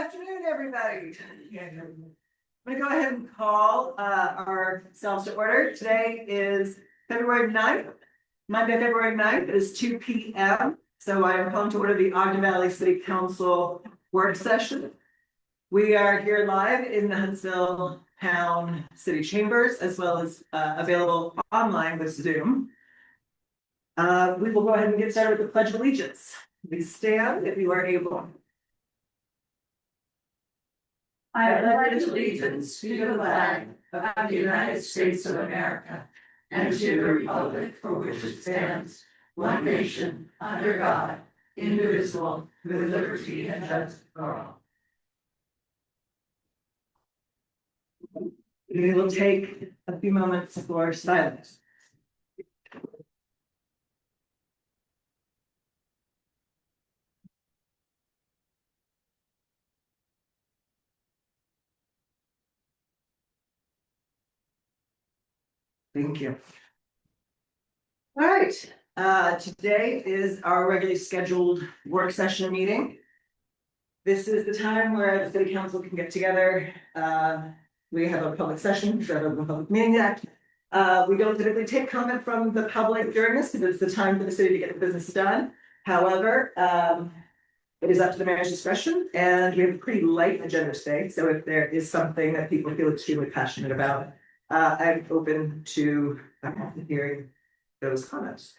afternoon, everybody. I'm gonna go ahead and call ourselves to order. Today is February 9th. Monday, February 9th is 2 p.m. So I am calling to order the Ogden Valley City Council work session. We are here live in the Huntsville Town City Chambers, as well as available online with Zoom. We will go ahead and get started with the Pledge of Allegiance. Please stand if you are able. I pledge allegiance to the flag of the United States of America and to the republic for which it stands, one nation, under God, indivisible, with liberty and justice for all. We will take a few moments for silence. Thank you. All right, today is our regularly scheduled work session meeting. This is the time where the city council can get together. We have a public session, we have a public meeting act. We don't typically take comment from the public during this because it's the time for the city to get the business done. However, it is up to the mayor's discretion and we have a pretty light agenda today. So if there is something that people feel extremely passionate about, I'm open to hearing those comments.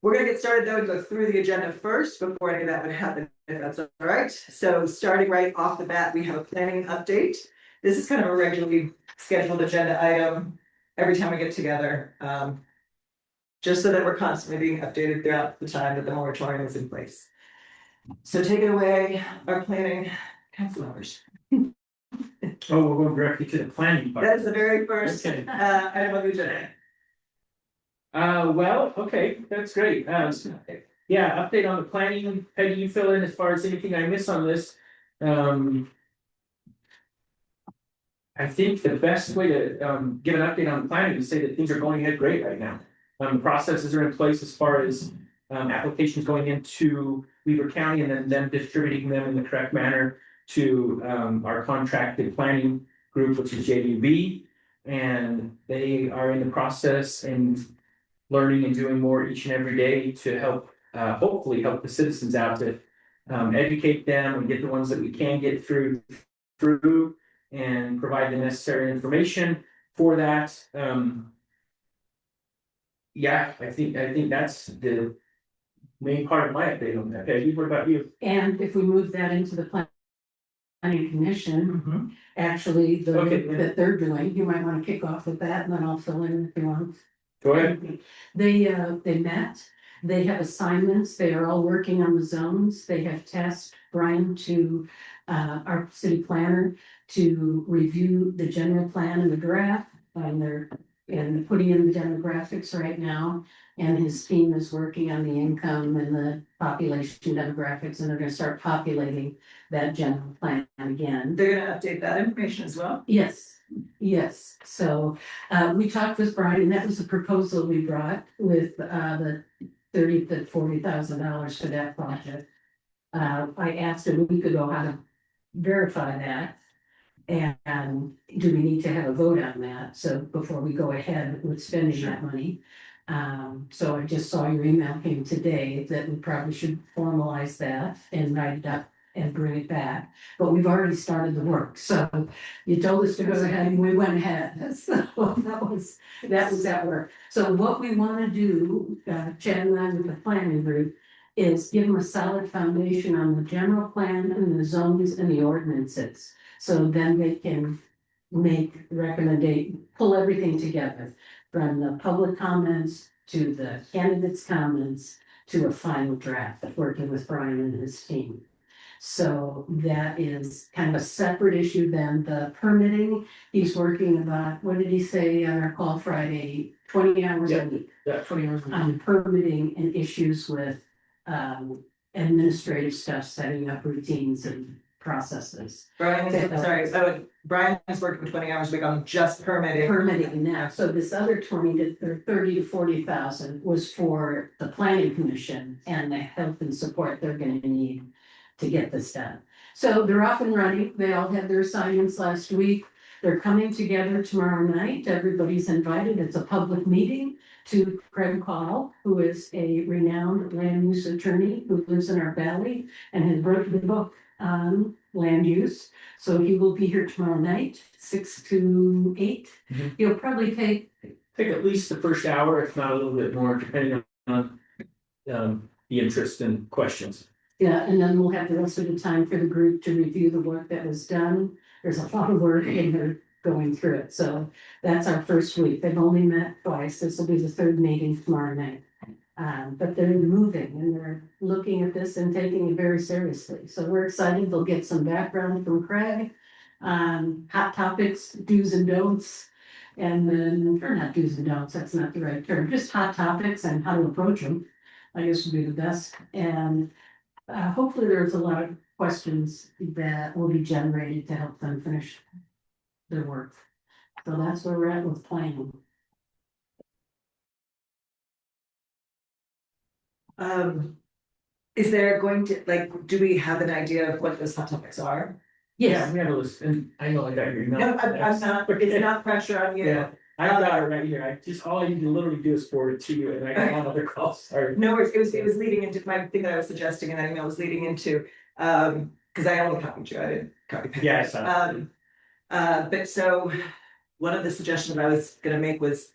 We're gonna get started though and go through the agenda first before any of that would happen, if that's all right. So starting right off the bat, we have a planning update. This is kind of a regularly scheduled agenda item every time we get together. Just so that we're constantly being updated throughout the time that the moratorium is in place. So take it away, our planning council members. Oh, we're going directly to the planning part. That is the very first Okay. item on the agenda. Well, okay, that's great. Yeah, update on the planning. Peggy, you fill in as far as anything I miss on this. I think the best way to give an update on the planning is to say that things are going ahead great right now. The processes are in place as far as applications going into Weber County and then them distributing them in the correct manner to our contracted planning group, which is JVB. And they are in the process and learning and doing more each and every day to help, hopefully help the citizens out to educate them and get the ones that we can get through and provide the necessary information for that. Yeah, I think that's the main part of my update on that. Peggy, what about you? And if we move that into the planning commission, actually, the Okay. work that they're doing, you might want to kick off with that and then I'll fill in if you want. Go ahead. They met, they have assignments, they are all working on the zones, they have tasked Brian to our city planner to review the general plan and the draft, and they're putting in the demographics right now. And his team is working on the income and the population demographics, and they're gonna start populating that general plan again. They're gonna update that information as well. Yes, so we talked with Brian, and that was a proposal we brought with the $30,000 to $40,000 for that project. I asked him a week ago how to verify that. And do we need to have a vote on that? So before we go ahead with spending that money. So I just saw your email came today that we probably should formalize that and write it up and bring it back. But we've already started the work, so you told us to go ahead and we went ahead. So that was that work. So what we want to do, Chad and I with the planning group, is give them a solid foundation on the general plan and the zones and the ordinances. So then they can pull everything together from the public comments to the candidates' comments to a final draft, working with Brian and his team. So that is kind of a separate issue than the permitting. He's working about, what did he say on our call Friday, 20 hours a week? Yeah, 20 hours. On permitting and issues with administrative stuff, setting up routines and processes. Brian is working 20 hours a week on just permitting. Now, so this other 30 to 40,000 was for the planning commission and the help and support they're gonna need to get this done. So they're off and running. They all had their assignments last week. They're coming together tomorrow night. Everybody's invited. It's a public meeting to Craig Call, who is a renowned land use attorney who lives in our valley and has written the book on land use. So he will be here tomorrow night, 6 to 8. Mhm. He'll probably take, At least the first hour, if not a little bit more, depending on the interest and questions. yeah, and then we'll have the rest of the time for the group to review the work that was done. There's a lot of work and they're going through it. So that's our first week. They've only met twice. This will be the third meeting tomorrow night. But they're moving and they're looking at this and taking it very seriously. So we're excited. They'll get some background from Craig. Hot topics, do's and don'ts. And then, or not do's and don'ts, that's not the right term, just hot topics and how to approach them. I guess would be the best. And hopefully there's a lot of questions that will be generated to help them finish their work. So that's where we're at with planning. Is there going to, like, do we have an idea of what those hot topics are? Yeah, we have a list, and I know I got your email. No, I'm not, it's not pressure on you. Yeah, I got it right here. All I need to literally do is forward it to you, and I got one other call, sorry. No, it was leading into my thing that I was suggesting in that email was leading into, because I only copied you, I didn't copy. paste. Yeah, I saw it. But so one of the suggestions I was gonna make was,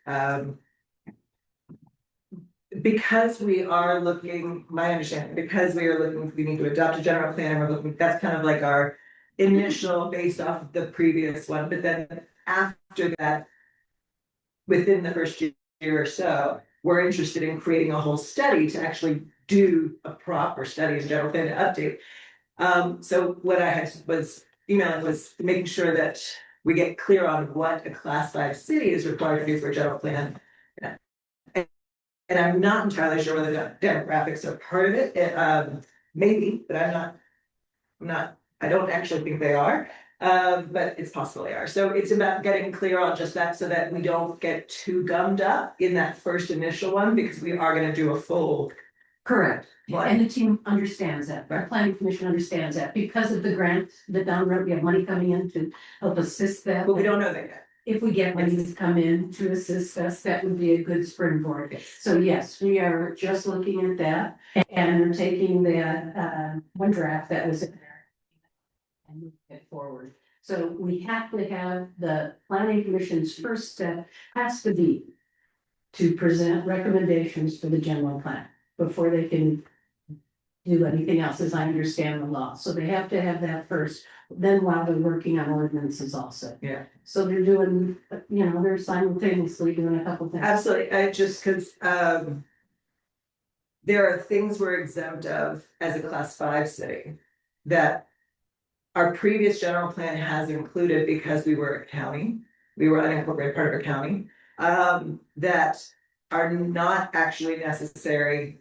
because we are looking, my understanding, because we are looking, we need to adopt a general plan, and we're looking, that's kind of like our initial based off of the previous one, but then after that, within the first year or so, we're interested in creating a whole study to actually do a proper study as a general plan to update. So what I had was emailing was making sure that we get clear on what a class 5 city is required to do for a general plan. And I'm not entirely sure whether the demographics are part of it, maybe, but I'm not, I don't actually think they are. But it's possible they are. So it's about getting clear on just that so that we don't get too gummed up in that first initial one, because we are gonna do a full. Correct. What? And the team understands that, our planning commission understands that, because of the grant, the down road, we have money coming in to help assist that. But we don't know that yet. If we get money to come in to assist us, that would be a good springboard. So yes, we are just looking at that and taking that one draft that was in there and moving it forward. So we have to have the planning commission's first step has to be to present recommendations for the general plan before they can do anything else, as I understand the law. So they have to have that first, then while they're working on ordinances also. Yeah. So they're doing, they're simultaneously doing a couple things. Absolutely, I just, cause, there are things we're exempt of as a class 5 city that our previous general plan has included because we were a county, we were unincorporated part of a county, that are not actually necessary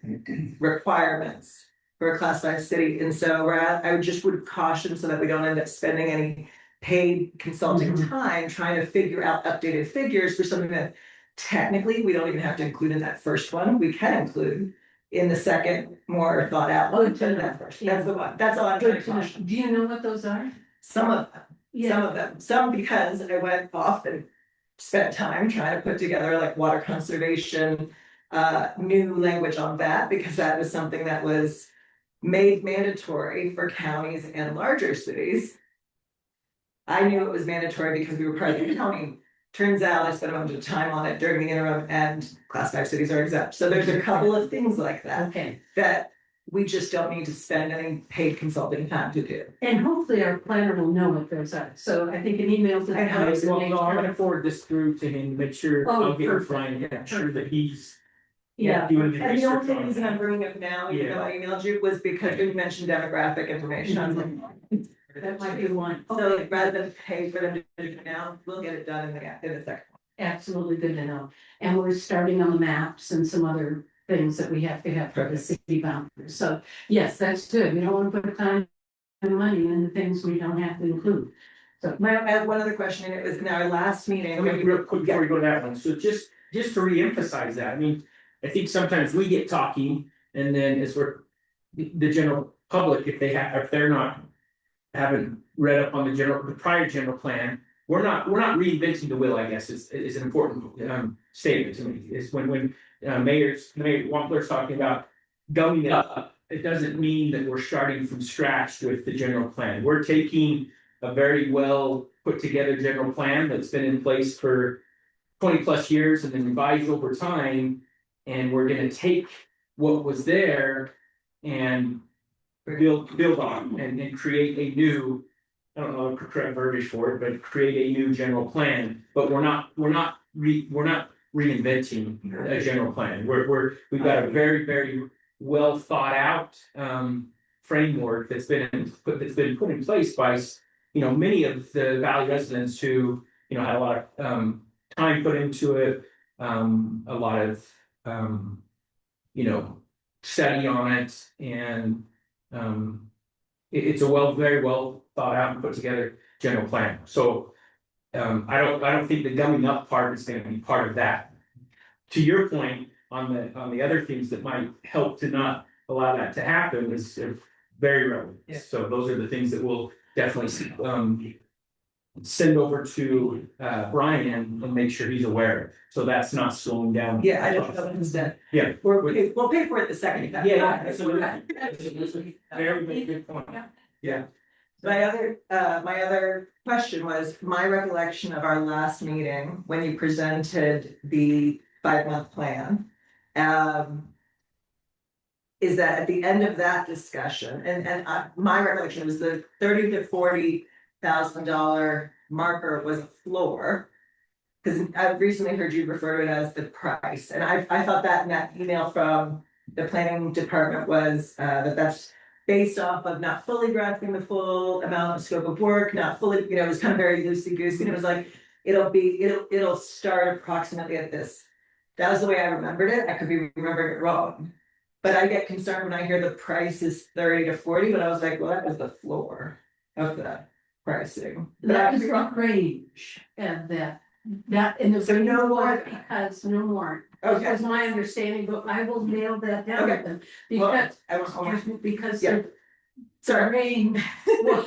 requirements for a class 5 city. And so I would caution so that we don't end up spending any paid consulting time trying to figure out updated figures for something that technically we don't even have to include in that first one. We can include in the second, more thought out one, but that first, that's the one, that's all I'm trying to caution. Do you know what those are? Some of them, some because I went off and spent time trying to put together like water conservation, new language on that, because that was something that was made mandatory for counties and larger cities. I knew it was mandatory because we were part of the county. Turns out I spent a bunch of time on it during the interim, and class 5 cities are exempt. So there's a couple of things like that Okay, that we just don't need to spend any paid consulting time to do. and hopefully our planner will know what those are. So I think an email to the. I know, county Well, no, I'm will gonna forward this through to him, make sure, Oh, I'll get with perfect. Brian, yeah, sure that he's Yeah, doing the And the research only on reason I'm it. bringing it now, even though I emailed you, was because you mentioned demographic information. I was like, that might be one. so like, rather than pay for them to do it now, we'll get it done in the second. Absolutely good to know. And we're starting on the maps and some other things that we have to have for the city boundaries. So yes, that's good. We don't want to put time and money into things we don't have to include. So I have one other question, and it was in our last meeting. Let me real quick before we go to that one, so just to reemphasize that, I mean, I think sometimes we get talking and then as we're. The general public, if they're not haven't read up on the prior general plan, we're not reinventing the wheel, I guess, is an important statement to me, is when Mayor Wampler's talking about going up, it doesn't mean that we're starting from scratch with the general plan. We're taking a very well put together general plan that's been in place for 20+ years and then revised over time, and we're gonna take what was there and build on and create a new, I don't know the correct verbiage for it, but create a new general plan. But we're not reinventing a general plan. We've got a very well thought out framework that's been put in place by many of the Valley residents who had a lot of time put into it, a lot of study on it, and it's a very well thought out and put together general plan. So I don't think the gumming up part is going to be part of that. To your point on the other things that might help to not allow that to happen is very relevant. Yeah. So those are the things that we'll definitely send over to Brian and make sure he's aware. So that's not slowing down. Yeah, I don't know instead. Yeah. We'll pay for it the second. Yeah. So that's a very good point. Yeah. My other question was, my recollection of our last meeting, when you presented the 5-month plan. Is that at the end of that discussion, and my recollection was the $30,000 to $40,000 marker was a floor. Cause I've recently heard you refer to it as the price, and I thought that in that email from the planning department was that's based off of not fully grasping the full amount of scope of work, not fully, it was kind of very loosey goosey, and it was like, it'll start approximately at this. That was the way I remembered it. I could be remembering it wrong. But I get concerned when I hear the price is 30 to 40, but I was like, well, that was the floor of the pricing. That was the range of that, and there's So no no more, more. because no more. Okay. That's my understanding, but I will nail that down Okay. with them, Well, because Yeah. the Sorry. range was,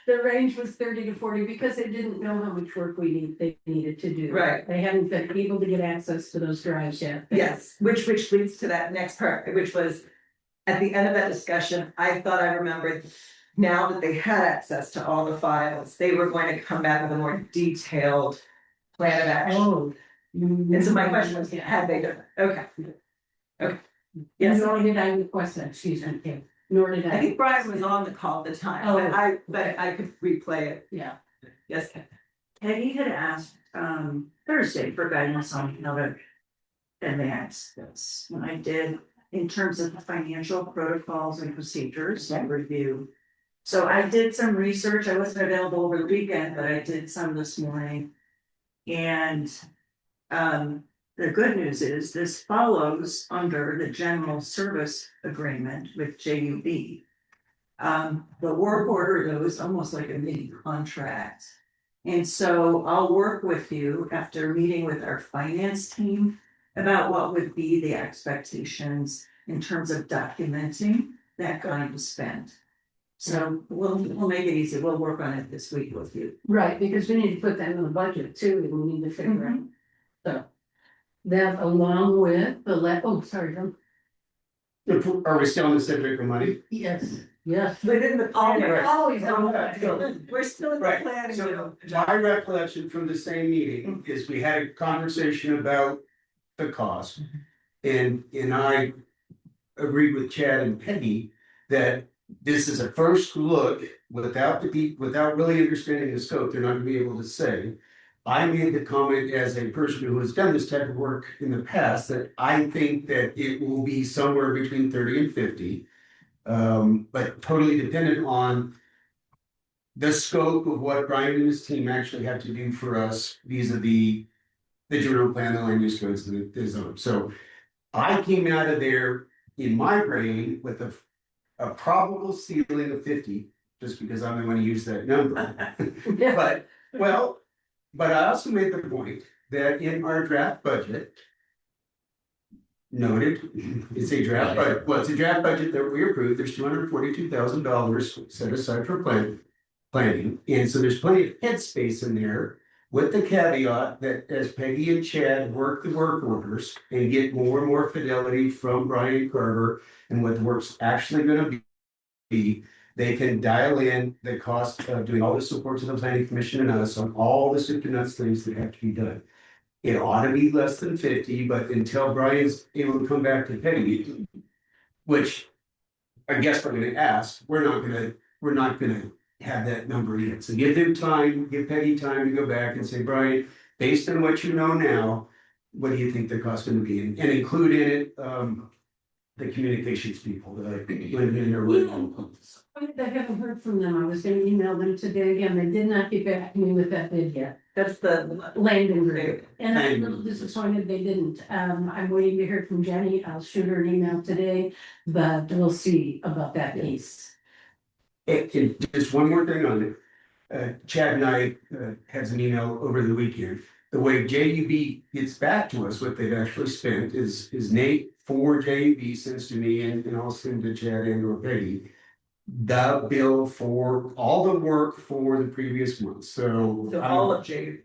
the range was 30 to 40, because they didn't know how much work they needed to do. Right. They hadn't been able to get access to those drives yet. Yes, which leads to that next part, which was at the end of that discussion, I thought I remembered. Now that they had access to all the files, they were going to come back with a more detailed plan of action. Oh. And so my question was, had they done it? Okay. Okay. Yes, Nor did I request that, excuse me, Kim. Nor did I I, think Brian was on the call at the time, but I could replay it. yeah. Yes, Peggy had asked Thursday for guidance on how to advance this. When I did, in terms of the financial protocols and procedures and review. So I did some research. I wasn't available over the weekend, but I did some this morning. And the good news is this follows under the general service agreement with JUB. The work order goes almost like a mini contract. And so I'll work with you after meeting with our finance team about what would be the expectations in terms of documenting that kind of spend. So we'll make it easy. We'll work on it this week with you. Right, because we need to put that in the budget too, and we need to figure out. So. That along with the sorry, Tom. Are we still on the subject of money? Yes, yes. within the planning. Right. Always on Right. that. We're still in the Right, planning. so my recollection from the same meeting is we had a conversation about the cost. And I agreed with Chad and Penny that this is a first look without really understanding the scope, they're not gonna be able to say. I made the comment as a person who has done this type of work in the past, that I think that it will be somewhere between 30 and 50. But totally dependent on the scope of what Brian and his team actually have to do for us vis-a-vis the general plan, the land use codes, and the zone. So I came out of there in my brain with a probable ceiling of 50, just because I'm the one who used that number. But I also made the point that in our draft budget, noted, it's a draft, but well, it's a draft budget that we approved, there's $242,000 set aside for planning, and so there's plenty of headspace in there. With the caveat that as Peggy and Chad work the work orders and get more and more fidelity from Brian Carver and what the work's actually gonna be, they can dial in the cost of doing all the support to the planning commission and us on all the soup to nuts things that have to be done. It ought to be less than 50, but until Brian's able to come back to Peggy, which I guess we're gonna ask, we're not gonna have that number yet. So give them time, give Peggy time to go back and say, Brian, based on what you know now, what do you think the cost gonna be? And include in it, the communications people that I think when they're working. I haven't heard from them. I was gonna email them today again. They did not get back to me with that bid yet. That's the. Landing group. And I'm a little disappointed they didn't. I'm waiting to hear from Jenny. I'll shoot her an email today, but we'll see about that piece. Just one more thing on it. Chad and I had an email over the weekend. The way JUB gets back to us, what they've actually spent is Nate for JUB sends to me and I'll send to Chad and or Peggy. The bill for all the work for the previous month, so. So all of J.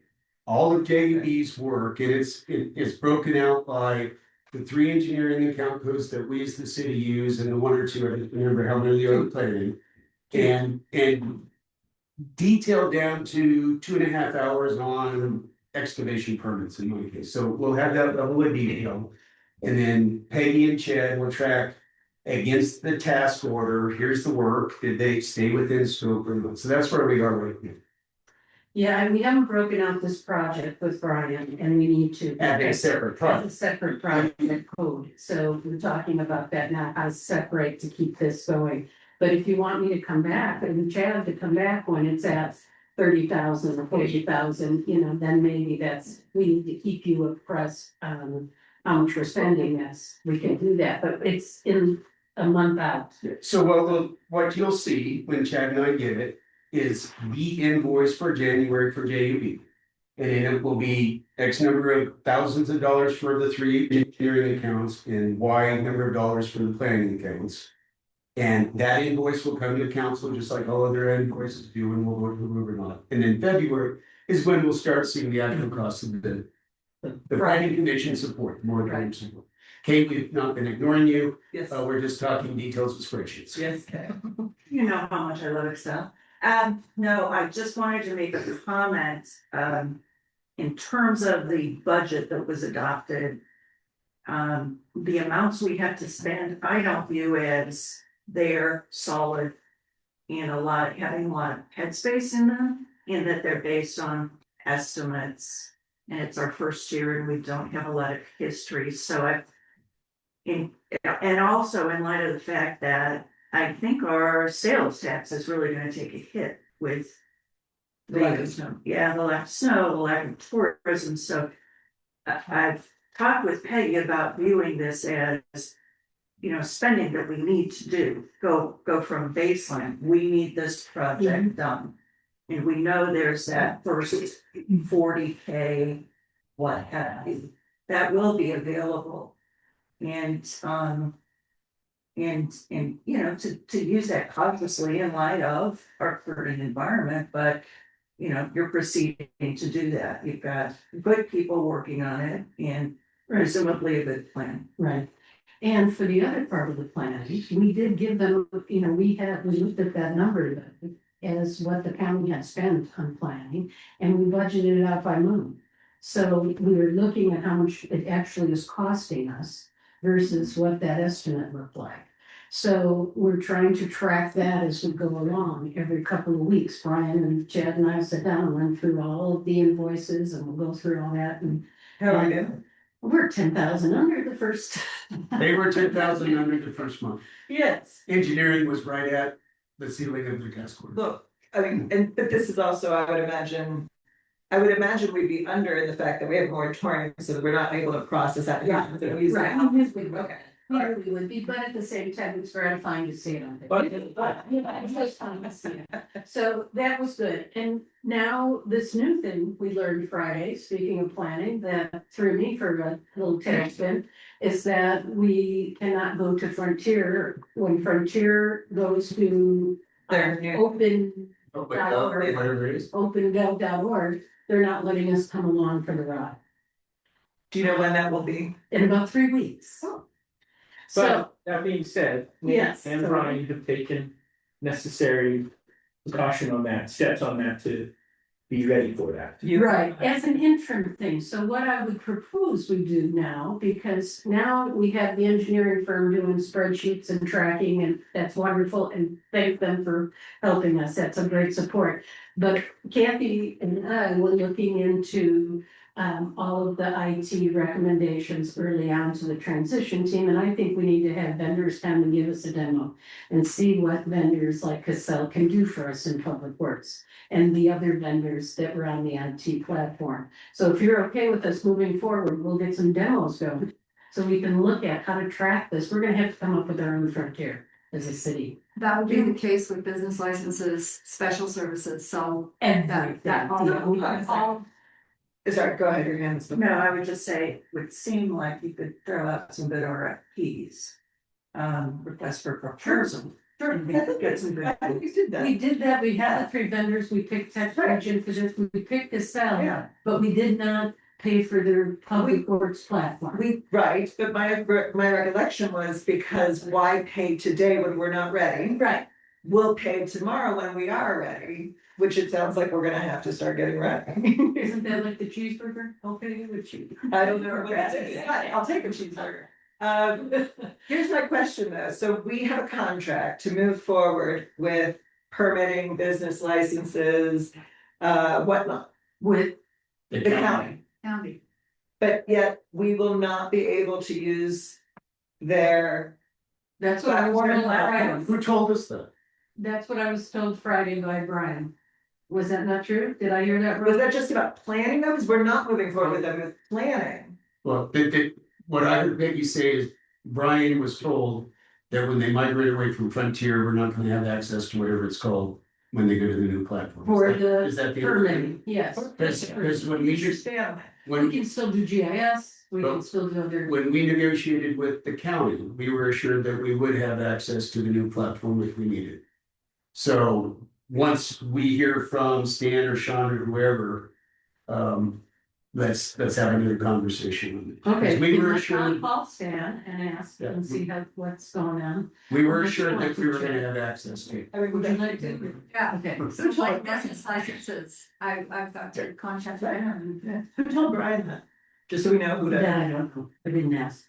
All of JUB's work, and it's broken out by the 3 engineering account codes that we as the city use, and the 1 or 2, I don't remember how many are planning. And detailed down to 2.5 hours on excavation permits in my case, so we'll have that level of detail. And then Peggy and Chad will track against the task order, here's the work, did they stay within scope or not, so that's where we are right now. Yeah, and we haven't broken out this project with Brian and we need to. Have a separate Have project. a separate project code, so we're talking about that now, how to separate to keep this going. But if you want me to come back and Chad to come back when it's at 30,000 or 40,000, then maybe we need to keep you abreast, how much we're spending, we can do that, but it's in a month out. So what you'll see when Chad and I get it is the invoice for January for JUB. And then it will be X number of thousands of dollars for the 3 engineering accounts and Y number of dollars for the planning accounts. And that invoice will come to council just like all other invoices do, and we'll work or not. And then February is when we'll start seeing the actual cost of the planning commission support, more time support. Kate, we've not been ignoring you. Yes. We're just talking details with spreadsheets. Yes. You know how much I love Excel. No, I just wanted to make a comment, in terms of the budget that was adopted. The amounts we have to spend, I don't view as they're solid and having a lot of headspace in them, in that they're based on estimates. And it's our first year and we don't have a lot of history, so and also in light of the fact that I think our sales tax is really gonna take a hit with The lack of snow. Yeah, the lack of snow, the lack of tourism, so I've talked with Peggy about viewing this as, spending that we need to do, go from baseline, we need this project done. And we know there's that first 40K, what have you, that will be available. And to use that cautiously in light of our current environment, but you're proceeding to do that. You've got good people working on it and presumably a good plan. Right. And for the other part of the plan, we did give them, we looked at that number as what the county had spent on planning, and we budgeted it out by month. So we were looking at how much it actually is costing us versus what that estimate looked like. So we're trying to track that as we go along every couple of weeks. Brian and Chad and I sit down and run through all of the invoices and we'll go through all that, and How are we doing? we're 10,000 under the first. They were 10,000 under the first month. Yes. Engineering was right at the ceiling of the task order. Look, I mean, but this is also, I would imagine we'd be under in the fact that we have moratorium, so that we're not able to process that. Yeah. So we use that. Right. Okay. clearly would be, but at the same time, it's gratifying to see it on. But- Just fun to see it. So that was good, and now this new thing we learned Friday, speaking of planning, that threw me for a little tailspin. Is that we cannot go to Frontier when Frontier goes to. Their new- Open Whatever it is. opengov.org, they're not letting us come along for the ride Do you know when that will be? in about 3 weeks. Oh. So, But that being said, Nate Yes, and so- Brian have taken necessary precaution on that, steps on that to be ready for that. right, as an interim thing, so what I would propose we do now, because now we have the engineering firm doing spreadsheets and tracking, and that's wonderful, and thank them for helping us, that's a great support. But Kathy and I were looking into all of the IT recommendations early on to the transition team, and I think we need to have vendors come and give us a demo and see what vendors like Cassell can do for us in Public Works and the other vendors that were on the IT platform. So if you're okay with us moving forward, we'll get some demos going. So we can look at how to track this. We're gonna have to come up with our own frontier as a city. That would be the case with business licenses, special services, so Everything. that all Sorry, go ahead, your hands. No, I would just say, it would seem like you could throw out some good RFPs. Request for proposal. Sure. And we could get some good. I think you did that. We did that, we had the 3 vendors, we picked TechRegen for this, we picked Cassell, Yeah. but we did not pay for their Public Works platform. Right, but my recollection was because why pay today when we're not ready? Right, We'll pay tomorrow when we are ready, which it sounds like we're gonna have to start getting ready. isn't that like the cheeseburger? Okay, with you. I don't know what that is, but I'll take a cheeseburger. Here's my question though, so we have a contract to move forward with permitting, business licenses, whatnot, With, the county. county. But yet we will not be able to use their, that's what I was told Friday. Who told us that? That's what I was told Friday by Brian. Was that not true? Did I hear that was wrong? that just about planning them? Because we're not moving forward with them with planning. Well, what I heard Peggy say is Brian was told that when they migrate away from Frontier, we're not gonna have access to whatever it's called when they go to the new platform. For Is the that the? permitting, yes. Because when we Understand. We when, can still do GIS, we can Well, still do other. when we negotiated with the county, we were assured that we would have access to the new platform if we needed. So once we hear from Stan or Sean or whoever, let's have another conversation. Okay. We were I'll assured, call Stan and ask and see what's going on. we were assured that we were gonna have access to it. I mean, Would you like to? Yeah. Okay. So like business licenses, I've got to contact them. who told Brian that? Just so we know who That to. I don't know. I didn't ask.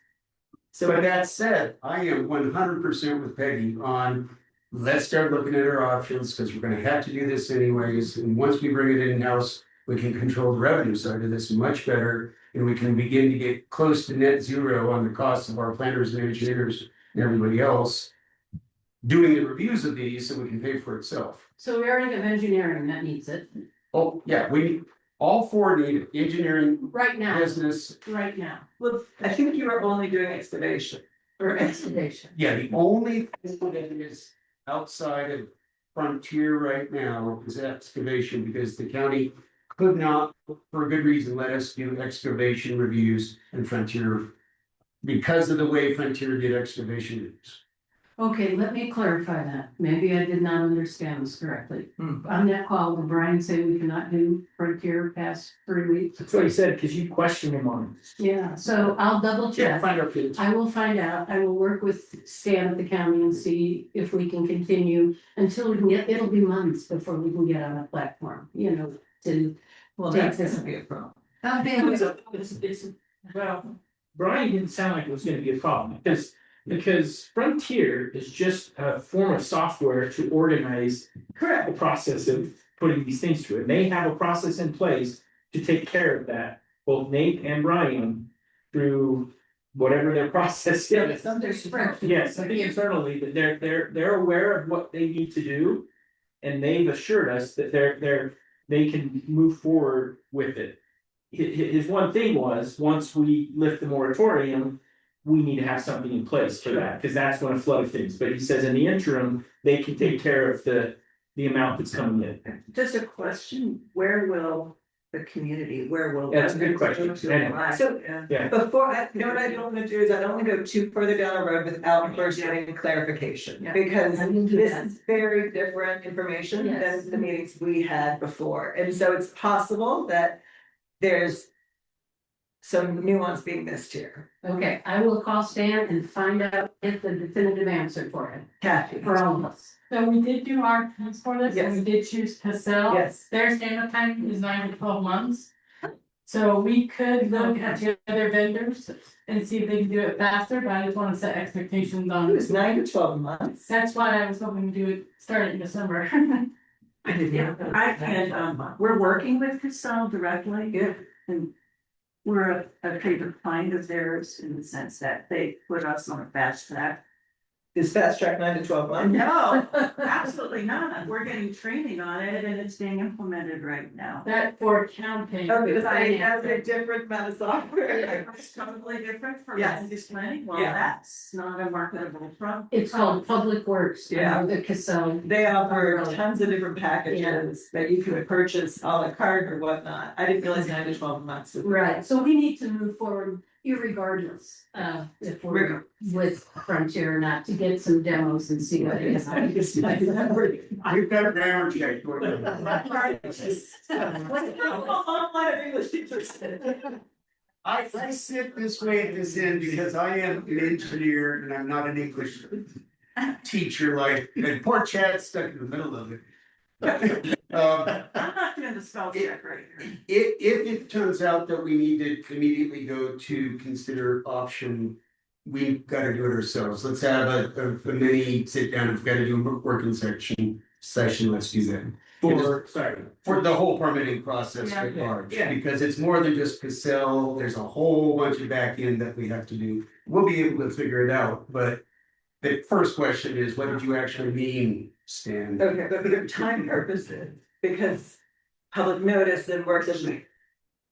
So with that said, I am 100% with Peggy on, let's start looking at our options, because we're gonna have to do this anyways, and once we bring it in-house. We can control the revenue side of this much better, and we can begin to get close to net zero on the costs of our planners and engineers and everybody else. Doing the reviews of these so we can pay for itself. So we already have engineering that needs it Oh, yeah, all 4 need it, engineering, right now, business. right now. Well, I think you were only doing excavation. Or excavation. Yeah, the only thing that is outside of Frontier right now is excavation, because the county could not, for a good reason, let us do excavation reviews and Frontier. Because of the way Frontier did excavation reviews. Okay, let me clarify that. Maybe I did not understand this correctly. Hmm. On that call, did Brian say we cannot do Frontier past 3 weeks? That's what he said, because you questioned him on it. Yeah, so I'll double check. Find our kids. I will find out. I will work with Stan at the county and see if we can continue until we can get, it'll be months before we can get on a platform, to. Well, Take that's this. gonna be a problem. That'd be a Well, Brian didn't sound like it was gonna be a problem, because Frontier is just a form of software to organize the process of putting these things through. And they have a process in place to take care of that, both Nate and Brian, through whatever their process is. Yes, I think internally that they're aware of what they need to do. And they've assured us that they can move forward with it. His one thing was, once we lift the moratorium, we need to have something in place for that, because that's gonna flood things, but he says in the interim, they can take care of the amount that's coming in. Just a question, where will the community, where will? Yeah, that's a good question. Anyway. So- Yeah, Before, you know what I don't wanna do is I don't wanna go too further down the road without first getting clarification. Yeah. Because I will do this that. is very different information Yes. than the meetings we had before, and so it's possible that there's some nuance being missed here. Okay, I will call Stan and find out if the definitive answer for it, Kathy. for all of us. So we did do our plans for this, and we did choose Cassell. Yes. Their stand-up time is 9 to 12 months. So we could look at the other vendors and see if they can do it faster, but I just wanna set expectations It on. was 9 to 12 months. That's why I was hoping to do it, start it in December. Yeah, I can, we're working with Casell directly. Yeah. And we're a favorite client of theirs in the sense that they put us on a fast track. Is fast track 9 to 12 months? No, absolutely not. We're getting training on it and it's being implemented right now. That for accounting. Oh, because I have a different amount of software. It's totally different from Yes. land use planning. Well, Yeah. that's not a marketable product. It's called Public Works. Yeah. The Casell. They offer tons of different packages that you can purchase a la carte or whatnot. I didn't realize 9 to 12 months. was- Right, so we need to move forward irregardless, if we're with Frontier or not, to get some demos and see what it is. You've got a grammar check. I sit this way at this end because I am an engineer and I'm not an English teacher like, and poor Chad stuck in the middle of it. I'm not doing the spell check right here. If it turns out that we need to immediately go to consider option, we've gotta do it ourselves. Let's have a mini sit down. If we've gotta do a working session, let's do that. For the whole permitting process at Yeah. large, Yeah. because it's more than just Cassell, there's a whole bunch of back end that we have to do. We'll be able to figure it out, but the first question is, what did you actually mean, Stan? Okay, but for the time purposes, because public notice and work session.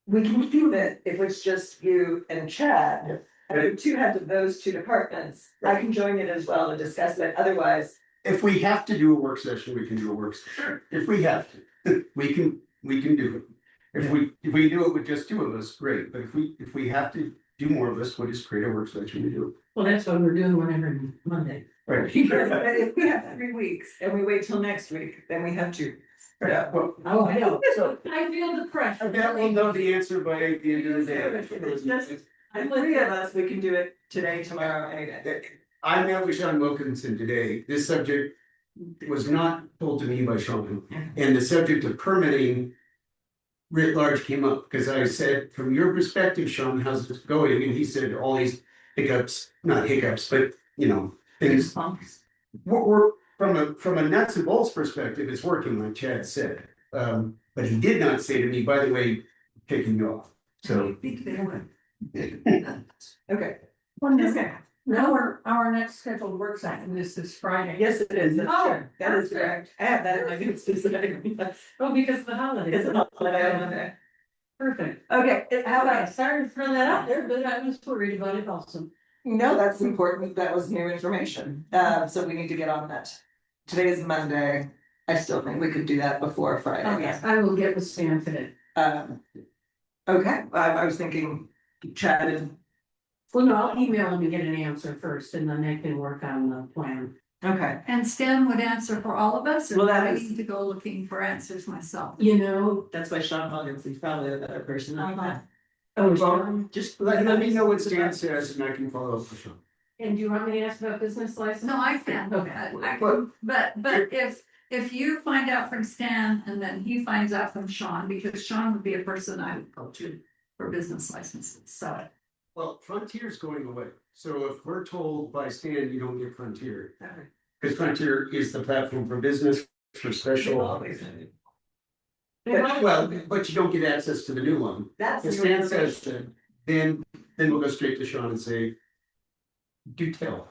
We can do it if it's just you and Chad. And if you have those two departments, I can join it as well and discuss it, otherwise. If we have to do a work session, we can do a work session. If we have to, we can do it. If we do it with just two of us, great, but if we have to do more of us, we'll just create a work session to do it. Well, that's what we're doing whenever Monday. Right. But if we have 3 weeks and we wait till next week, then we have 2. Yeah. Well, Oh, I know. so I feel the pressure. that will know the answer by the end of the It's just- day. The 3 of us, we can do it today, tomorrow, any day. I met with Sean Wilkinson today. This subject was not told to me by Sean. And the subject of permitting writ large came up, because I said, from your perspective, Sean, how's this going? And he said, all these hiccups, not hiccups, but you know, things. We're from a nuts and bolts perspective, it's working, like Chad said. But he did not say to me, by the way, kicking you off. So. Okay. Our next scheduled work session is this Friday. Yes, it is. That's Oh, true. That is correct. I have that in my notes today. Yes. Oh, because of the holidays. It's not holiday on Monday. Perfect. Okay, how about, Sorry to throw that out there, but I was worried about it also. no, that's important. That was new information. So we need to get on that. Today is Monday. I still think we could do that before Friday. Okay, I will get with Stan today. Okay, I was thinking Chad and, Well, no, I'll email him and get an answer first, and then they can work on the plan. okay. And Stan would answer for all of us, or Well, do that I is- need to go looking for answers myself? You know, That's why Sean Hoggins is probably a better person. Uh-huh. oh, Well, Sean, just let me know what Stan says and I can follow up with Sean. and do you want me to ask about business license? No, I can, Okay. but if you find out from Stan and then he finds out from Sean, because Sean would be a person I would go to for business licenses, so. Well, Frontier's going away, so if we're told by Stan you don't get Frontier, because Frontier is the platform for business, for special. Well, but you don't get access to the new one. That's. If Stan says, then we'll go straight to Sean and say, do tell.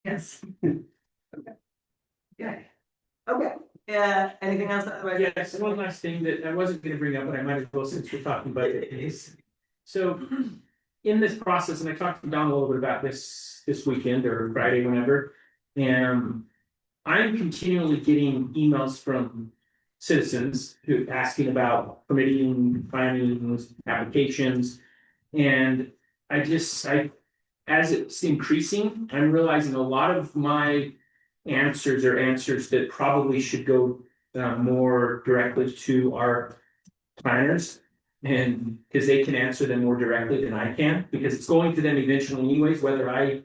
Yes. Yeah. Okay, yeah, anything else? Otherwise- Yes, one last thing that I wasn't gonna bring up, but I might as well since we're talking budget is. So in this process, and I talked to Don a little bit about this weekend or Friday, whenever, and I'm continually getting emails from citizens who asking about permitting, findings, applications. And as it's increasing, I'm realizing a lot of my answers are answers that probably should go more directly to our planners. And because they can answer them more directly than I can, because it's going to them eventually anyways, whether I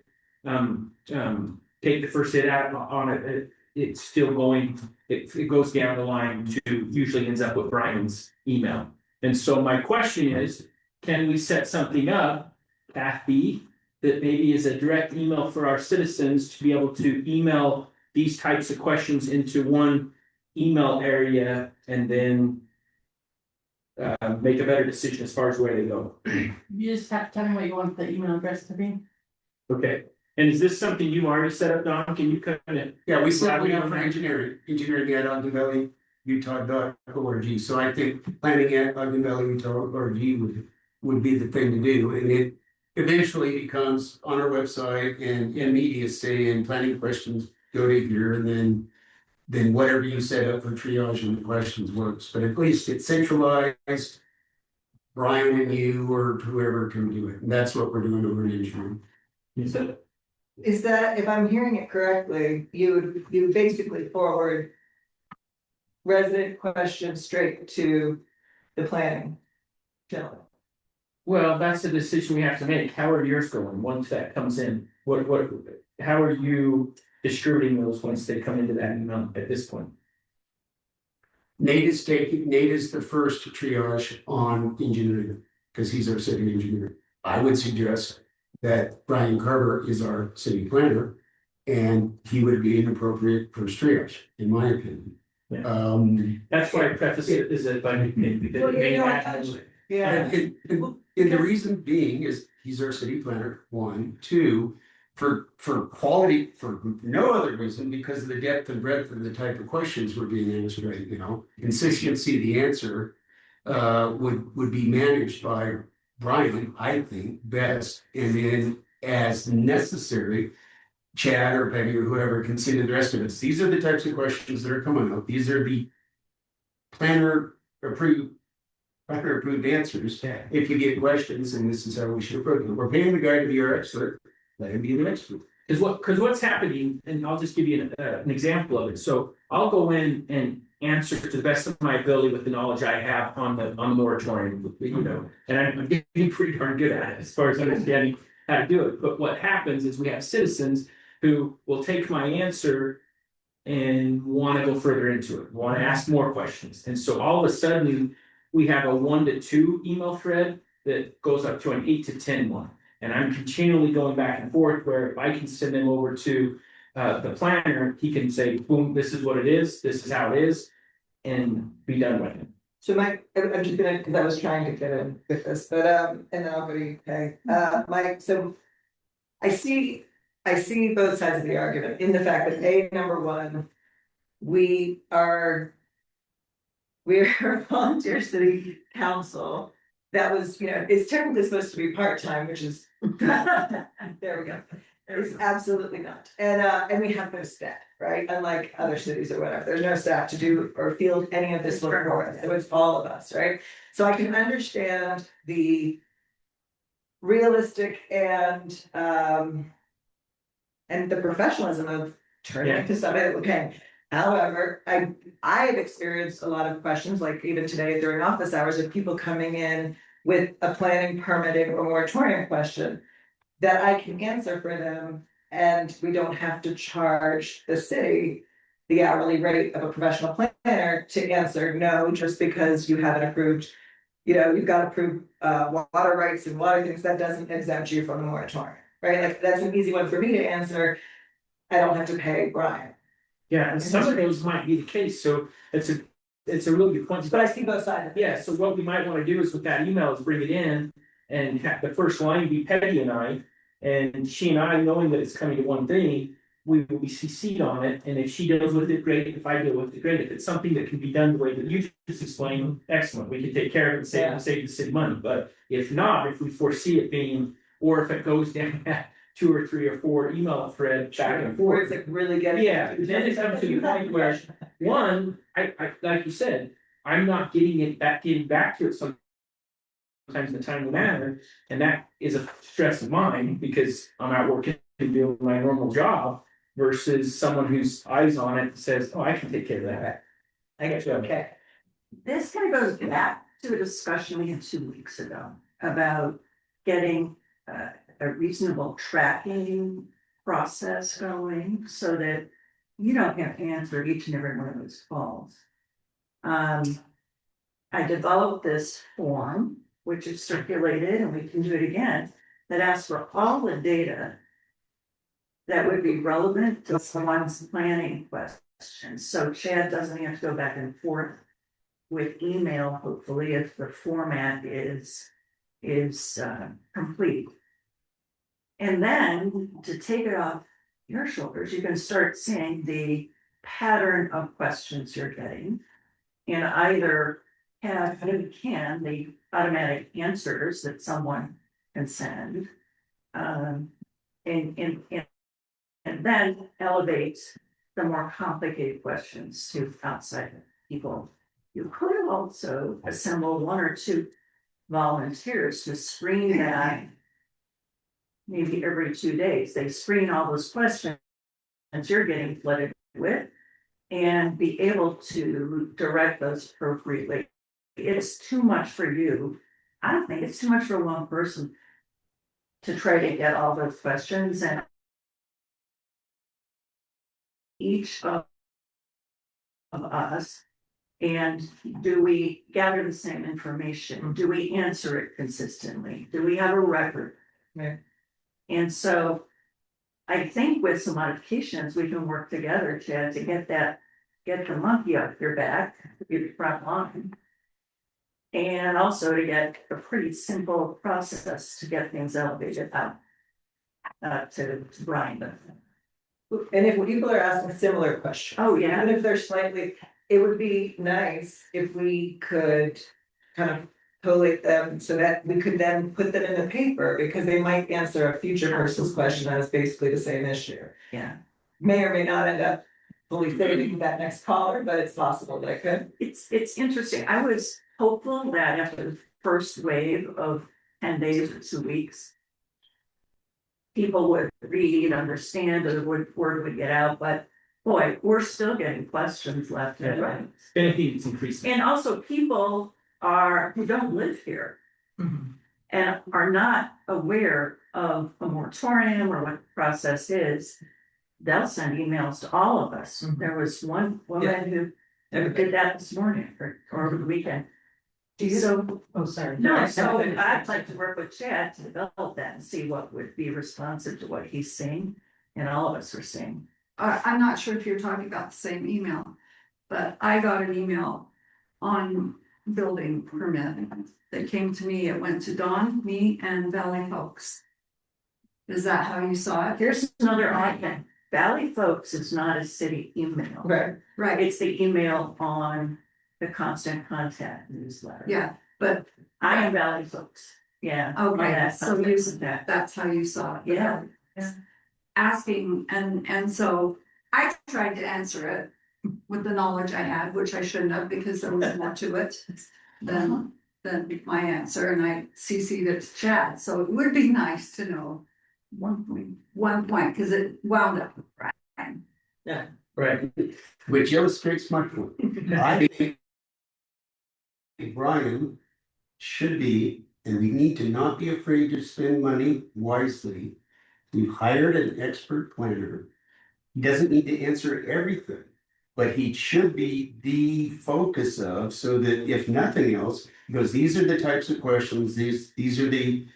take the first hit out on it, it's still going, it goes down the line to usually ends up with Brian's email. And so my question is, can we set something up, path B, that maybe is a direct email for our citizens to be able to email these types of questions into one email area and then make a better decision as far as where they go. You just have to tell me what you want the email address to be. Okay, and is this something you already set up, Don? Can you kind of? Yeah, we set one up for engineering at Ogden Valley, Utah.org. So I think planning at Ogden Valley, Utah.org would be the thing to do. And it eventually becomes on our website and in media say, and planning questions go to here, and then whatever you set up for triage and the questions works. But at least it's centralized. Brian and you or whoever can do it. And that's what we're doing over in engineering. Is that, if I'm hearing it correctly, you would basically forward resident questions straight to the planning gentleman? Well, that's the decision we have to make. How are yours going once that comes in? How are you distributing those once they come into that email at this point? Nate is the first triage on engineering, because he's our city engineer. I would suggest that Brian Carver is our city planner, and he would be an appropriate first triage, in my opinion. Yeah. That's why I preface it is that by Yeah. And the reason being is he's our city planner, one, two, for quality, for no other reason, because of the depth and breadth of the type of questions we're being answered right now. Consistency of the answer would be managed by Brian, I think, best, and then as necessary, Chad or Peggy or whoever can see the rest of it. These are the types of questions that are coming up. These are the planner approved answers. Yeah. If you get questions, and this is how we should approach them. We're paying the guy to be our expert. Let him be the expert. Because what's happening, and I'll just give you an example of it. So I'll go in and answer to the best of my ability with the knowledge I have on the moratorium, and I'm getting pretty darn good at it as far as understanding how to do it. But what happens is we have citizens who will take my answer and want to go further into it, want to ask more questions. And so all of a sudden, we have a 1 to 2 email thread that goes up to an 8 to 10 one. And I'm continually going back and forth where if I can send them over to the planner, he can say, boom, this is what it is, this is how it is, and be done with it. So Mike, I'm just gonna, because I was trying to get in with this, but and then I'll go to you, okay, Mike, so. I see both sides of the argument in the fact that number one, we're a volunteer city council. That was, is technically supposed to be part-time, which is, there we go. It's absolutely not. And we have no staff, right? Unlike other cities or whatever, there's no staff to do or field any of this work for us. So it's all of us, right? So I can understand the realistic and the professionalism of turning it to somebody, okay. However, I've experienced a lot of questions, like even today during office hours, of people coming in with a planning, permitting, or moratorium question that I can answer for them, and we don't have to charge the city the hourly rate of a professional planner to answer no, just because you haven't approved, you've got approved water rights and water things. That doesn't exempt you from the moratorium, right? Like, that's an easy one for me to answer. I don't have to pay Brian. Yeah, and some of those might be the case, so it's a really good point. But I see both sides of it. Yeah, so what we might want to do is with that email is bring it in and have the first line be Peggy and I, and she and I knowing that it's coming to one thing, we will be CC'd on it, and if she deals with it, great, if I deal with it, great, if it's something that can be done the way that you just explained, excellent, we can take care of it and save the city money, but if not, if we foresee it being, or if it goes down 2 or 3 or 4 email thread back and Where forth. it's like really getting. Yeah, then it comes to the point where, one, I, like you said, I'm not getting back to it sometimes in a timely manner, and that is a stress of mine, because I'm out working and doing my normal job. Versus someone whose eyes on it says, oh, I can take care of that. I get you, okay. This kind of goes back to a discussion we had 2 weeks ago about getting a reasonable tracking process going so that you don't have to answer each and every one of those calls. I developed this form, which is circulated, and we can do it again, that asks for all the data that would be relevant to someone's planning questions. So Chad doesn't have to go back and forth with email, hopefully, if the format is complete. And then to take it off your shoulders, you can start seeing the pattern of questions you're getting. And either have, the automatic answers that someone can send. And then elevate the more complicated questions to outside people. You could also assemble 1 or 2 volunteers to screen that. Maybe every 2 days, they screen all those questions that you're getting flooded with. And be able to direct those appropriately. It's too much for you. I don't think it's too much for one person to try to get all those questions, and each of us. And do we gather the same information? Do we answer it consistently? Do we have a record? Right. And so I think with some modifications, we can work together to get the monkey off your back, your front lawn. And also to get a pretty simple process to get things elevated out. To Brian. And if people are asking similar questions. Oh, yeah. Even if they're slightly, it would be nice if we could kind of collate them so that we could then put them in the paper, because they might answer a future person's question that is basically the same issue. Yeah. May or may not end up fully saving that next caller, but it's possible that it could. It's interesting. I was hopeful that after the first wave of 10 days or 2 weeks, people would read, understand, or the word would get out, but boy, we're still getting questions left and right. And I think it's increasing. And also people who don't live here and are not aware of a moratorium or what the process is. They'll send emails to all of us. Mhm. There was one woman who did that this morning or over the weekend. So, Oh, sorry. no, so I'd like to work with Chad to develop that and see what would be responsive to what he's saying and all of us are saying. I'm not sure if you're talking about the same email, but I got an email on building permit that came to me. It went to Dawn, me, and Valley Folks. Is that how you saw it? Here's another odd thing. Valley Folks is not a city email. Right. Right, It's the email on the Constant Contact newsletter. yeah, but I am Valley Folks. Yeah. Okay, Yeah, so Constant you- Contact. that's how you saw it. Yeah, yeah. Asking, and so I tried to answer it with the knowledge I had, which I shouldn't have, because there was more to it than my answer, and I CC'd it to Chad, so it would be nice to know 1 point, because it wound up with Brian. Right. Which illustrates my point. I think Brian should be, and we need to not be afraid to spend money wisely. We've hired an expert planner. He doesn't need to answer everything, but he should be the focus of, so that if nothing else, because these are the types of questions, these are the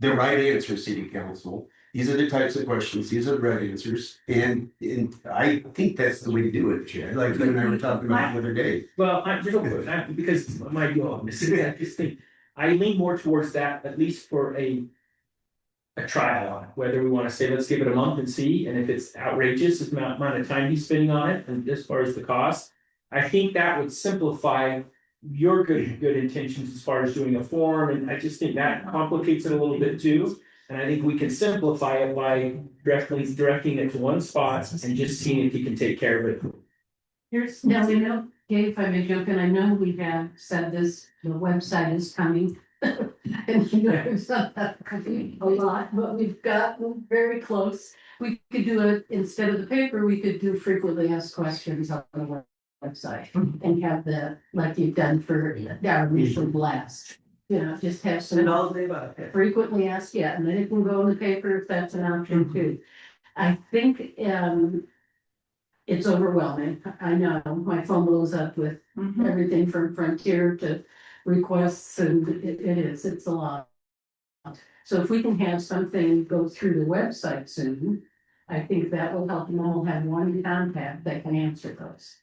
right answers, city council. These are the types of questions, these are the right answers, and I think that's the way to do it, Chad, like you and I were talking about the other day. Well, because my view on this is I just think I lean more towards that, at least for a a trial on it, whether we want to say, let's give it a month and see, and if it's outrageous, the amount of time he's spending on it, and as far as the cost. I think that would simplify your good intentions as far as doing a form, and I just think that complicates it a little bit too. And I think we can simplify it by directing it to one spot and just seeing if he can take care of it. Here's, now, we know, Dave, if I may jump in, I know we have said this, the website is coming. And you know, it's not a lot, but we've gotten very close. We could do it, instead of the paper, we could do frequently asked questions on the website. And have the, like you've done for our initial blast. You know, just have And some all the above. frequently asked, yeah, and then it can go in the paper if that's an option too. I think, it's overwhelming. I know, my phone blows up with Mhm. everything from Frontier to requests, and it's a lot. So if we can have something go through the website soon, I think that will help them all have one contact that can answer those.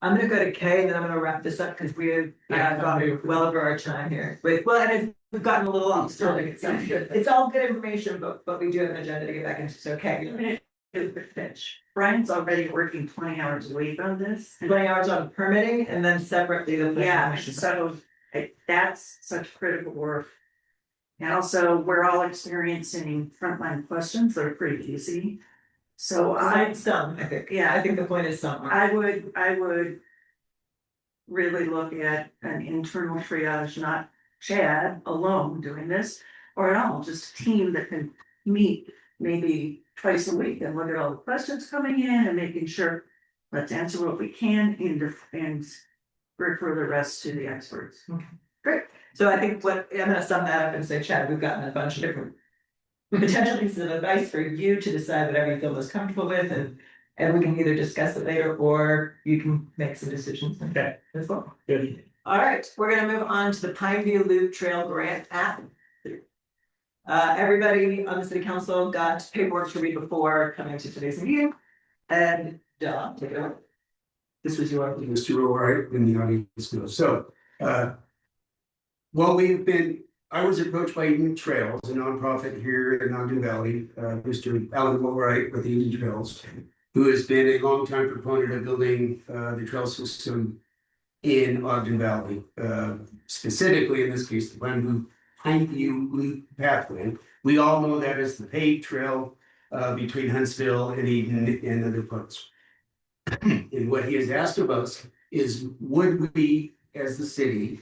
I'm gonna go to Kay and then I'm gonna wrap this up because we have gone well over our time here. And we've gotten a little off sterling. It's all good information, but we do have an agenda to get back into, so okay. Brian's already working 20 hours a week on this. 20 hours on permitting and then separately the. Yeah, so that's such critical work. And also, we're all experiencing frontline questions that are pretty easy. So I think. Yeah. I think the point is some. I would really look at an internal triage, not Chad alone doing this, or at all, just a team that can meet maybe twice a week and look at all the questions coming in and making sure, let's answer what we can and refer the rest to the experts. Great. So I think I'm gonna sum that up and say, Chad, we've gotten a bunch of different potential pieces of advice for you to decide whatever you feel most comfortable with, and we can either discuss it later or you can make some decisions. Okay. As well. Good. All right, we're gonna move on to the Pineview Loop Trail Grant app. Everybody on the city council got paperwork to read before coming to today's meeting. And take it away. This was your, Mr. O'Reilly in the audience knows. So, well, I was approached by Eden Trails, a nonprofit here in Ogden Valley, Mr. Alan O'Reilly with Eden Trails, who has been a longtime proponent of building the trail system in Ogden Valley, specifically in this case, the Pineview Loop pathway. We all know that as the paved trail between Huntsville and Eden and other parts. And what he has asked of us is, would we, as the city,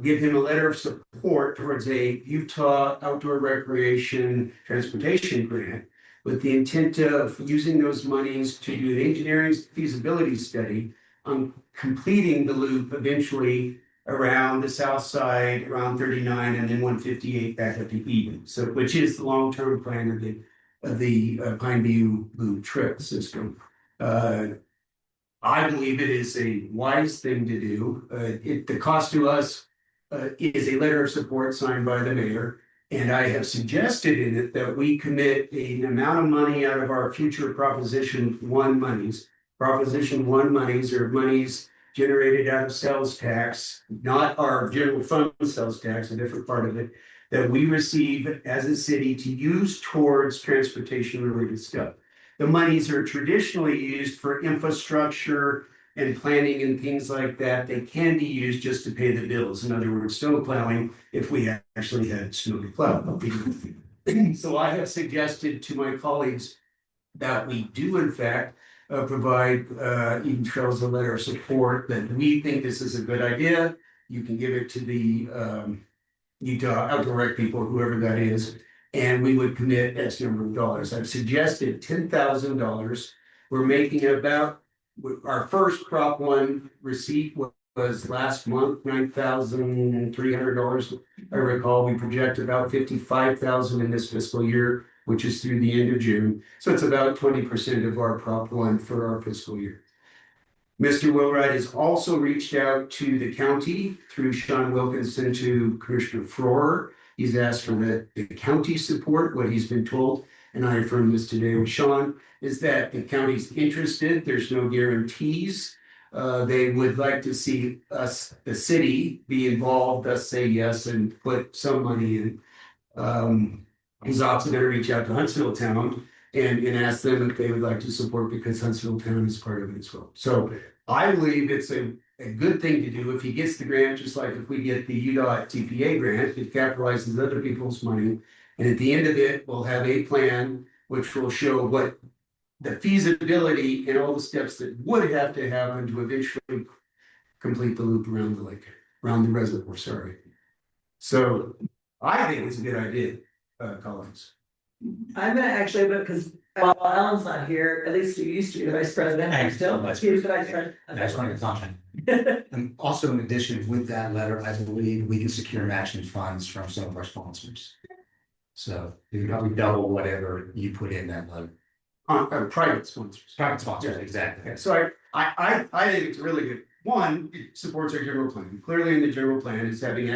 give him a letter of support towards a Utah outdoor recreation transportation grant with the intent of using those monies to do an engineering feasibility study on completing the loop eventually around the south side, around 39 and then 158 back up to Eden. So, which is the long-term plan of the Pineview Loop Trail system. I believe it is a wise thing to do. The cost to us is a letter of support signed by the mayor. And I have suggested in it that we commit an amount of money out of our future Proposition 1 monies. Proposition 1 monies are monies generated out of sales tax, not our general fund sales tax, a different part of it, that we receive as a city to use towards transportation related stuff. The monies are traditionally used for infrastructure and planning and things like that. They can be used just to pay the bills. In other words, snow plowing, if we actually had snow to plow. So I have suggested to my colleagues that we do in fact provide Eden Trails a letter of support, that we think this is a good idea. You can give it to the Utah Outdoor Rec people, whoever that is, and we would commit X number of dollars. I've suggested $10,000. We're making about, our first Prop 1 receipt was last month, $9,300. I recall we project about $55,000 in this fiscal year, which is through the end of June. So it's about 20% of our Prop 1 for our fiscal year. Mr. Wilwright has also reached out to the county through Sean Wilkinson to Commissioner Froer. He's asked for the county support. What he's been told, and I affirmed this today with Sean, is that the county's interested. There's no guarantees. They would like to see us, the city, be involved, us say yes and put some money in. he's also gonna reach out to Huntsville Town and ask them if they would like to support because Huntsville Town is part of it as well. So I believe it's a good thing to do if he gets the grant, just like if we get the UDOT TPA grant, it capitalizes other people's money. And at the end of it, we'll have a plan which will show what the feasibility and all the steps that would have to happen to eventually complete the loop around the lake, around the reservoir, sorry. So I think it's a good idea, Collins. I'm gonna actually, because while Alan's not here, at least you used to be the vice president, I'm still, he's the vice president. That's one comment. And also in addition with that letter, I believe we can secure matching funds from some of our sponsors. So we can probably double whatever you put in that letter. Private sponsors. Private sponsors, exactly. So I think it's really good. One, it supports our general plan. Clearly in the general plan is having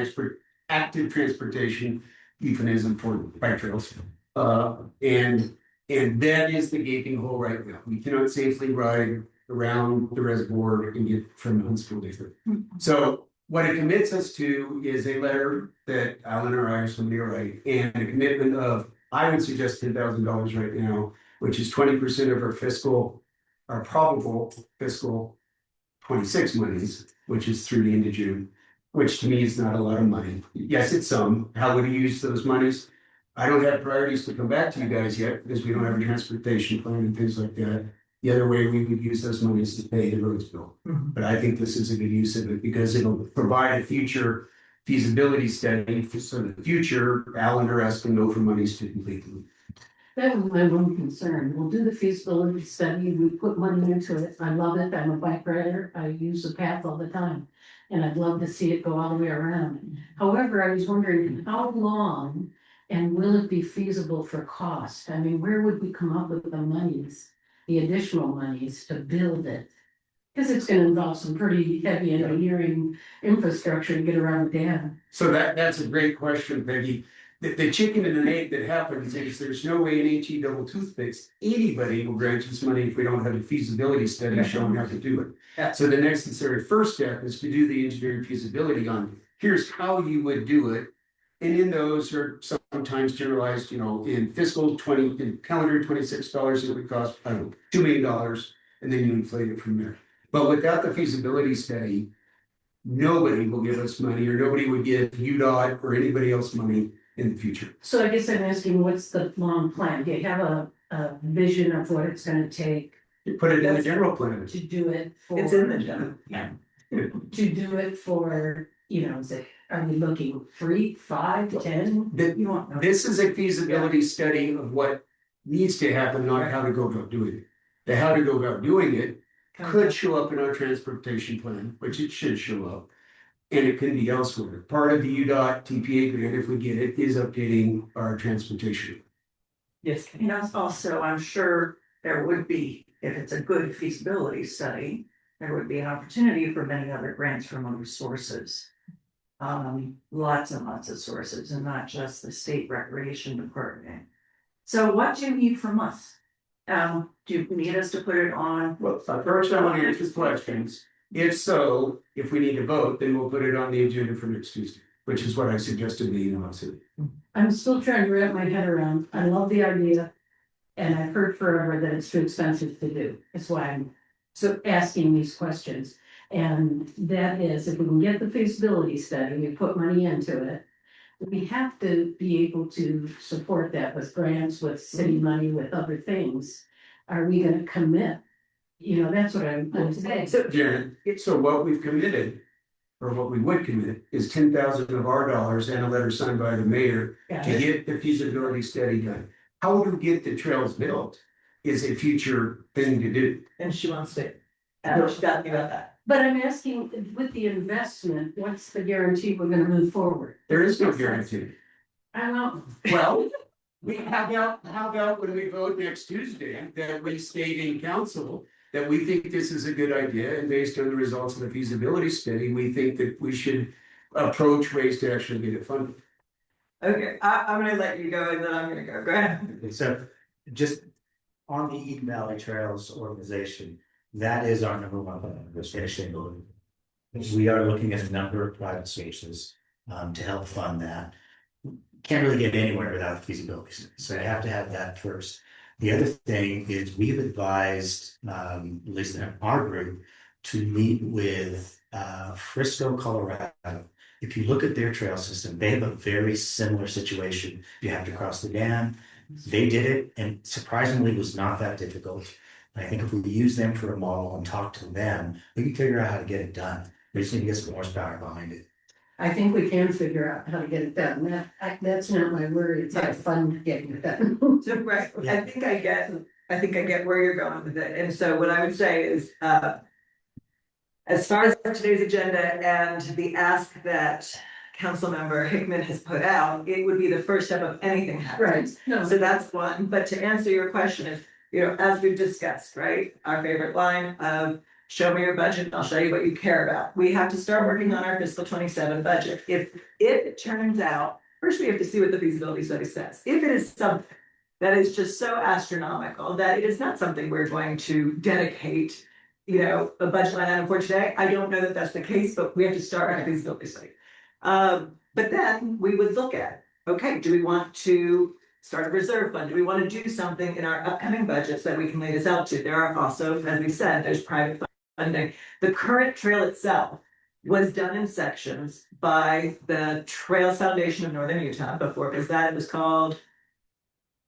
active transportation euphemism for bike trails. And that is the gaping hole right now. We cannot safely ride around the reservoir and get from Huntsville to So what it commits us to is a letter that Alan or I or somebody will write, and a commitment of, I would suggest $10,000 right now, which is 20% of our probable fiscal 26 monies, which is through the end of June, which to me is not a lot of money. Yes, it's some. How would you use those monies? I don't have priorities to come back to you guys yet because we don't have a transportation plan and things like that. The other way we would use those monies is to pay the roads bill. But I think this is a good use of it because it'll provide a future feasibility study so the future Alan or us can go for monies to complete them. That was my one concern. We'll do the feasibility study. We put money into it. I love it. I'm a bike rider. I use the path all the time. And I'd love to see it go all the way around. However, I was wondering how long and will it be feasible for cost? I mean, where would we come up with the monies, the additional monies to build it? Because it's gonna involve some pretty heavy engineering infrastructure to get around the dam. So that's a great question, Peggy. The chicken and the egg that happens is there's no way in HE double toothpicks, anybody will grant us money if we don't have a feasibility study showing how to do it. Yeah. So the necessary first step is to do the engineering feasibility on, here's how you would do it. And in those are sometimes generalized, in in calendar $26, it would cost, I don't know, $2 million, and then you inflate it from there. But without the feasibility study, nobody will give us money, or nobody would give UDOT or anybody else money in the future. So I guess I'm asking, what's the long plan? Do you have a vision of what it's gonna take You put it in the general plan. to do it for? It's in the general. To do it for, are we looking 3, 5, 10? You want. This is a feasibility study of what needs to happen, not how to go about doing it. The how to go about doing it could show up in our transportation plan, which it should show up. And it can be elsewhere. Part of the UDOT TPA grant, if we get it, is updating our transportation. Yes. And also, I'm sure there would be, if it's a good feasibility study, there would be an opportunity for many other grants from other sources. Lots and lots of sources and not just the state recreation department. So what do you need from us? Do you need us to put it on? Well, first I want to answer questions. If so, if we need to vote, then we'll put it on the agenda for next Tuesday, which is what I suggested to you, City. I'm still trying to wrap my head around. I love the idea. And I've heard forever that it's too expensive to do. That's why I'm asking these questions. And that is, if we can get the feasibility study, we put money into it. We have to be able to support that with grants, with city money, with other things. Are we gonna commit? That's what I'm saying. So, Janet, so what we've committed, or what we would commit, is 10,000 of our dollars and a letter signed by the mayor Got to it. get the feasibility study done. How to get the trails built is a future thing to do. and she wants to, she's got me about that. But I'm asking, with the investment, what's the guarantee we're gonna move forward? There is no guarantee. I don't know. Well, how about when we vote next Tuesday, that we state in council that we think this is a good idea, and based on the results of the feasibility study, we think that we should approach ways to actually get it funded. Okay, I'm gonna let you go and then I'm gonna go ahead. So just on the Eden Valley Trails organization, that is our number one sustainability. We are looking at a number of private sources to help fund that. can't really get anywhere without the feasibility study, so I have to have that first. The other thing is we've advised, at least in our group, to meet with Frisco, Colorado. If you look at their trail system, they have a very similar situation. You have to cross the dam. They did it and surprisingly was not that difficult. I think if we use them for a model and talk to them, we can figure out how to get it done. We just need to get some horsepower behind it. I think we can figure out how to get it done. That's not my worry. It's not fun getting it done. So, right, I think I get where you're going with it, and so what I would say is, as far as today's agenda and the ask that Councilmember Hickman has put out, it would be the first step of anything happening. Right, no, So that's one, but to answer your question is, as we've discussed, right, our favorite line of show me your budget and I'll show you what you care about. We have to start working on our fiscal 27 budget. If it turns out, first we have to see what the feasibility study says. If it is something that is just so astronomical that it is not something we're going to dedicate, a budget line item for today, I don't know that that's the case, but we have to start with the feasibility study. But then we would look at, okay, do we want to start a reserve fund? Do we want to do something in our upcoming budgets that we can lay this out to? There are also, as we said, there's private funding. The current trail itself was done in sections by the Trails Foundation of Northern Utah. Before it was that, it was called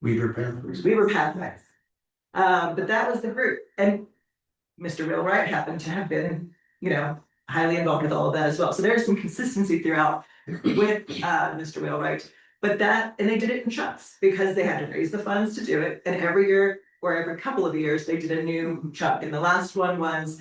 Weaver Pathways. Weaver Pathways. But that was the group. And Mr. Wheelwright happened to have been, highly involved with all of that as well. So there's some consistency throughout with Mr. Wheelwright. But and they did it in chunks because they had to raise the funds to do it. And every year or every couple of years, they did a new chunk. And the last one was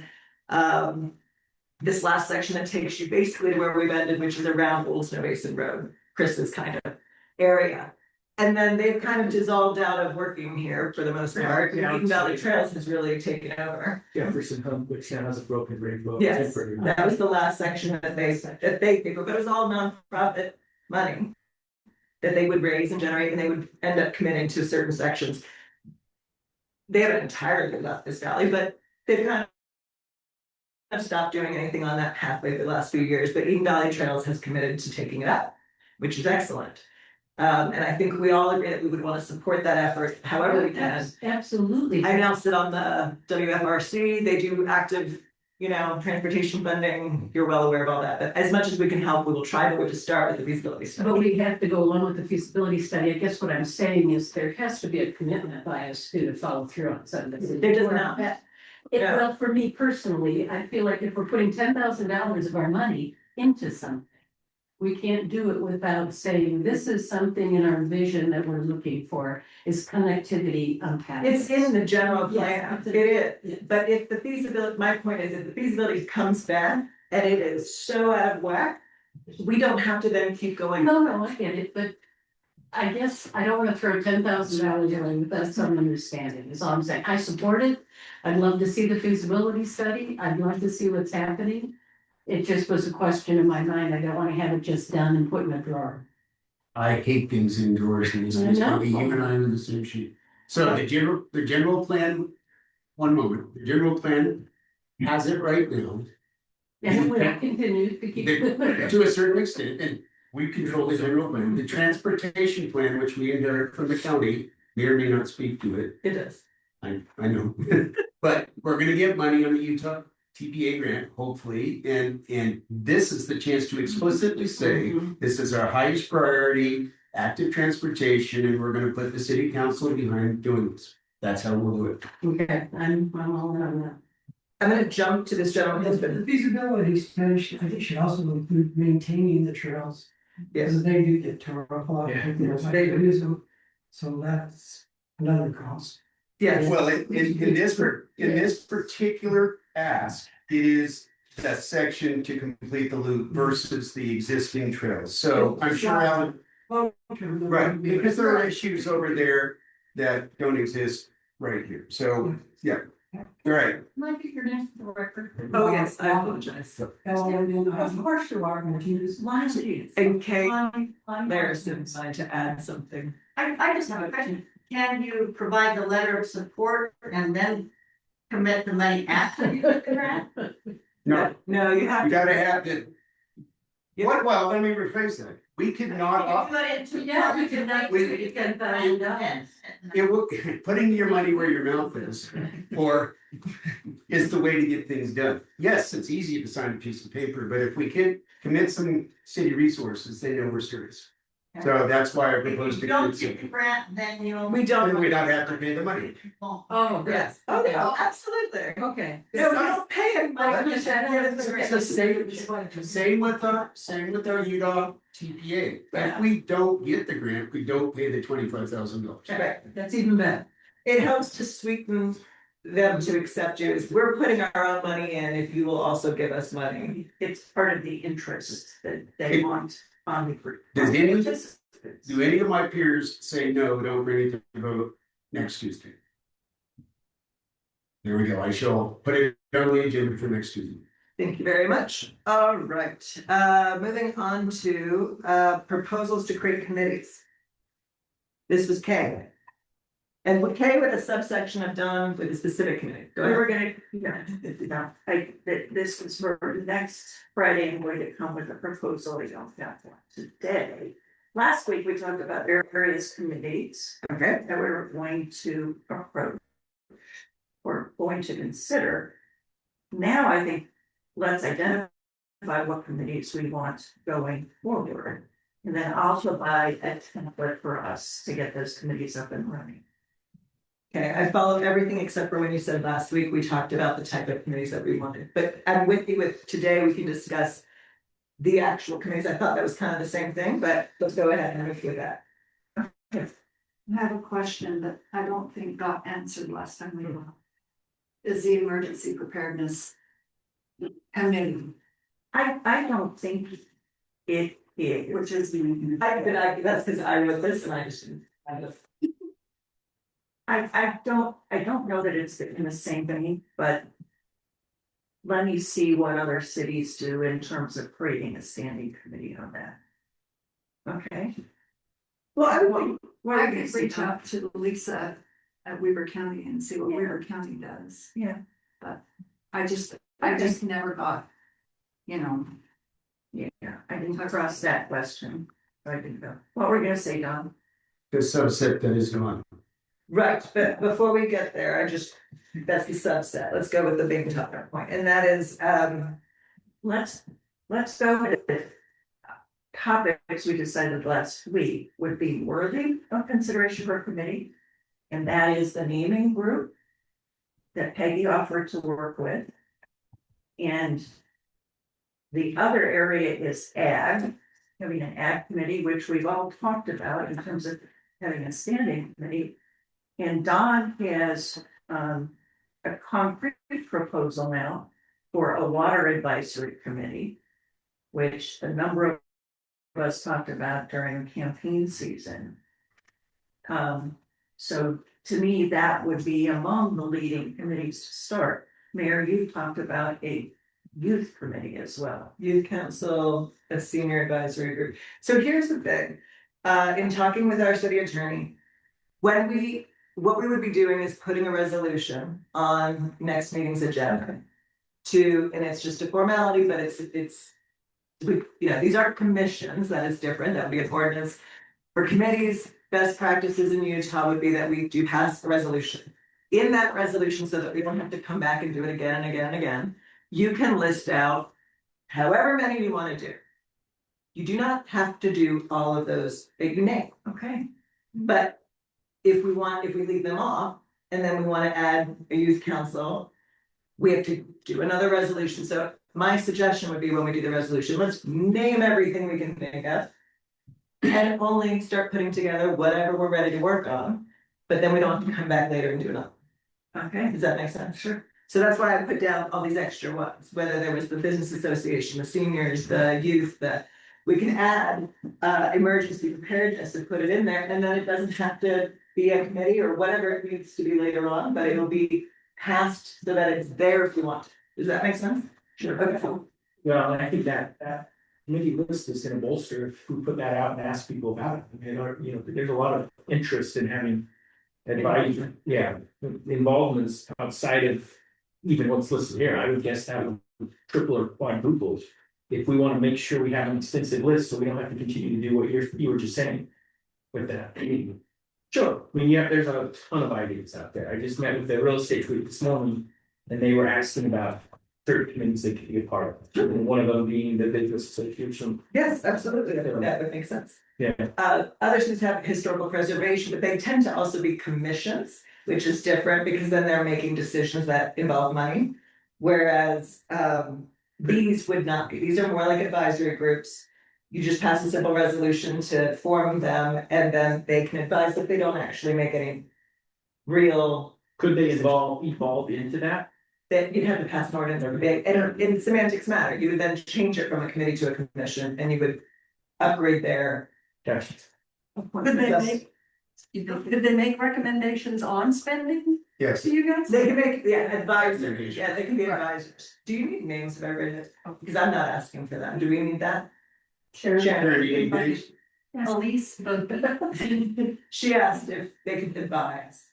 this last section that takes you basically to where we've ended, which is around Old Snow Basin Road, Chris's kind of area. And then they've kind of dissolved out of working here for the most part. Eden Valley Trails has really taken over. Jefferson Home, which now has a broken rainbow. Yes, that was the last section that they paid for, but it was all nonprofit money that they would raise and generate, and they would end up committing to certain sections. They haven't entirely left this valley, but they've kind of stopped doing anything on that pathway the last few years, but Eden Valley Trails has committed to taking it up, which is excellent. And I think we all agree that we would want to support that effort however we can. absolutely. I announced it on the WFRC, they do active, transportation funding, you're well aware of all that, but as much as we can help, we will try to start with the feasibility But study. we have to go along with the feasibility study. I guess what I'm saying is there has to be a commitment by us to follow through on some of this. There does not. Yeah. Well, for me personally, I feel like if we're putting $10,000 of our money into something, we can't do it without saying, this is something in our vision that we're looking for, is connectivity on pathways. It's in the general plan, Yeah. it is, but if the feasibility, my point is, if the feasibility comes back and it is so out of whack, we don't have to then keep going. No, I get it, but I guess I don't wanna throw $10,000 away without some understanding, is all I'm saying. I support it. I'd love to see the feasibility study. I'd love to see what's happening. It just was a question in my mind. I don't wanna have it just done and put in a drawer. I hate things indoors and it's I know. probably you and I are on the same sheet. So the general plan, one moment, the general plan has it right now. And we'll continue to keep. To a certain extent, and we control the general plan, the transportation plan, which we inherit from the county, may or may not speak to it. It is. I know, but we're gonna get money on the Utah TPA grant, hopefully, and this is the chance to explicitly say, this is our highest priority, active transportation, and we're gonna put the city council behind doing this. That's how we'll do it. Okay, I'm all in on that. I'm gonna jump to this gentleman, The feasibility study I think should also include maintaining the trails, yes, because they do get tore up a lot. Yeah. They do. Use them, so that's another cost. yes. Well, in this particular ask, it is that section to complete the loop versus the existing trails. So I'm sure Alan, right, because there are issues over there that don't exist right here. So, yeah, all right. Might be your name for the record. Oh, yes, I apologize. Of course you are, Martinez. And Kay, there's something to add something. I just have a question. Can you provide the letter of support and then commit the money after you get the grant? No, No, you have. you gotta have it. Well, let me rephrase that. We could not, Yeah, we can, we can find out. it will, putting your money where your mouth is, or is the way to get things done. Yes, it's easy to sign a piece of paper, but if we can commit some city resources, they know we're serious. So that's why I proposed If to. you don't get the grant, then you'll. We don't. Then we don't have to pay the money. Oh, Yes, oh, yeah, absolutely. Okay. No, we don't pay him. It's the same with our UDOG TPA. If we don't get the grant, we don't pay the $25,000. Right. That's even better. It helps to sweeten them to accept you, is we're putting our own money in if you will also give us money. It's part of the interest that they want on the group. Do any of my peers say no, don't bring it to vote next Tuesday? There we go. I shall put it on the agenda for next Tuesday. Thank you very much. All right, moving on to proposals to create committees. This was K. And with K with a subsection of done with a specific committee. Go We were ahead. this was for next Friday, I'm going to come with a proposal, I don't have one today. Last week, we talked about various committees Okay, that we were going to approach. Or going to consider. Now, I think, let's identify what committees we want going forward. And then I'll provide a template for us to get those committees up and running. okay, I followed everything except for when you said last week, we talked about the type of committees that we wanted, but I'm with you with today, we can discuss. The actual committees, I thought that was kind of the same thing, but let's go ahead and review that. I have a question that I don't think got answered last time we were. Is the emergency preparedness committee, I don't think it is. which is That's because I wrote this and I just didn't. I don't know that it's in the same vein, but. Let me see what other cities do in terms of creating a standing committee on that. Okay. Well, I would, What I are you could reach out to Lisa at Weaver County and see what Weaver County does. Yeah. I just never got, you know, Yeah, I didn't cross that question. I didn't know. What were you gonna say, Don? The subset that is gone. right, but before we get there, that's the subset, let's go with the big topic point, and that is, Let's go with the topics we decided last week would be worthy of consideration for committee. And that is the naming group that Peggy offered to work with. And the other area is ag, having an ag committee, which we've all talked about in terms of having a standing committee. And Don has a concrete proposal now for a water advisory committee, which a number of us talked about during campaign season. So to me, that would be among the leading committees to start. Mayor, you talked about a youth committee as well. youth council, a senior advisory group. So here's the thing, in talking with our city attorney. What we would be doing is putting a resolution on next meeting's agenda. And it's just a formality, but these aren't commissions, that is different, that would be an ordinance. For committees, best practices in Utah would be that we do pass a resolution. In that resolution, so that we don't have to come back and do it again and again and again, you can list out however many you want to do. You do not have to do all of those that you name, Okay. but if we leave them off, and then we want to add a youth council, we have to do another resolution. So my suggestion would be when we do the resolution, let's name everything we can think of. And only start putting together whatever we're ready to work on, but then we don't have to come back later and do another. Okay. Does that make sense? Sure. So that's why I put down all these extra ones, whether there was the business association, the seniors, the youth, we can add emergency preparedness and put it in there, and then it doesn't have to be a committee or whatever it needs to be later on, but it'll be passed so that it's there if you want. Does that make sense? Sure. Okay. Well, and I think that committee list is gonna bolster if we put that out and ask people about it. I mean, there's a lot of interest in having advisory, involvements outside of even what's listed here. I would guess that would triple or quadruple if we wanna make sure we have an extensive list, so we don't have to continue to do what you were just saying with that. Sure, I mean, yeah, there's a ton of ideas out there. I just met with the real estate group this morning, and they were asking about certain committees they could be a part of. And one of them being the business association. Yes, absolutely, that would make sense. Yeah. Others just have historical preservation, but they tend to also be commissions, which is different because then they're making decisions that involve money. Whereas, these would not be, these are more like advisory groups. You just pass a simple resolution to form them and then they can advise, but they don't actually make any real. Could they evolve into that? That you'd have to pass an ordinance every day, and in semantics matter, you would then change it from a committee to a commission and you would upgrade their. Gotcha. Did they make recommendations on spending Yes. to you guys? They can make, advisors, yeah, they can be advisors. Do you need names of everybody? Because I'm not asking for them. Do we need that? Sharon. Elise, She asked if they could advise.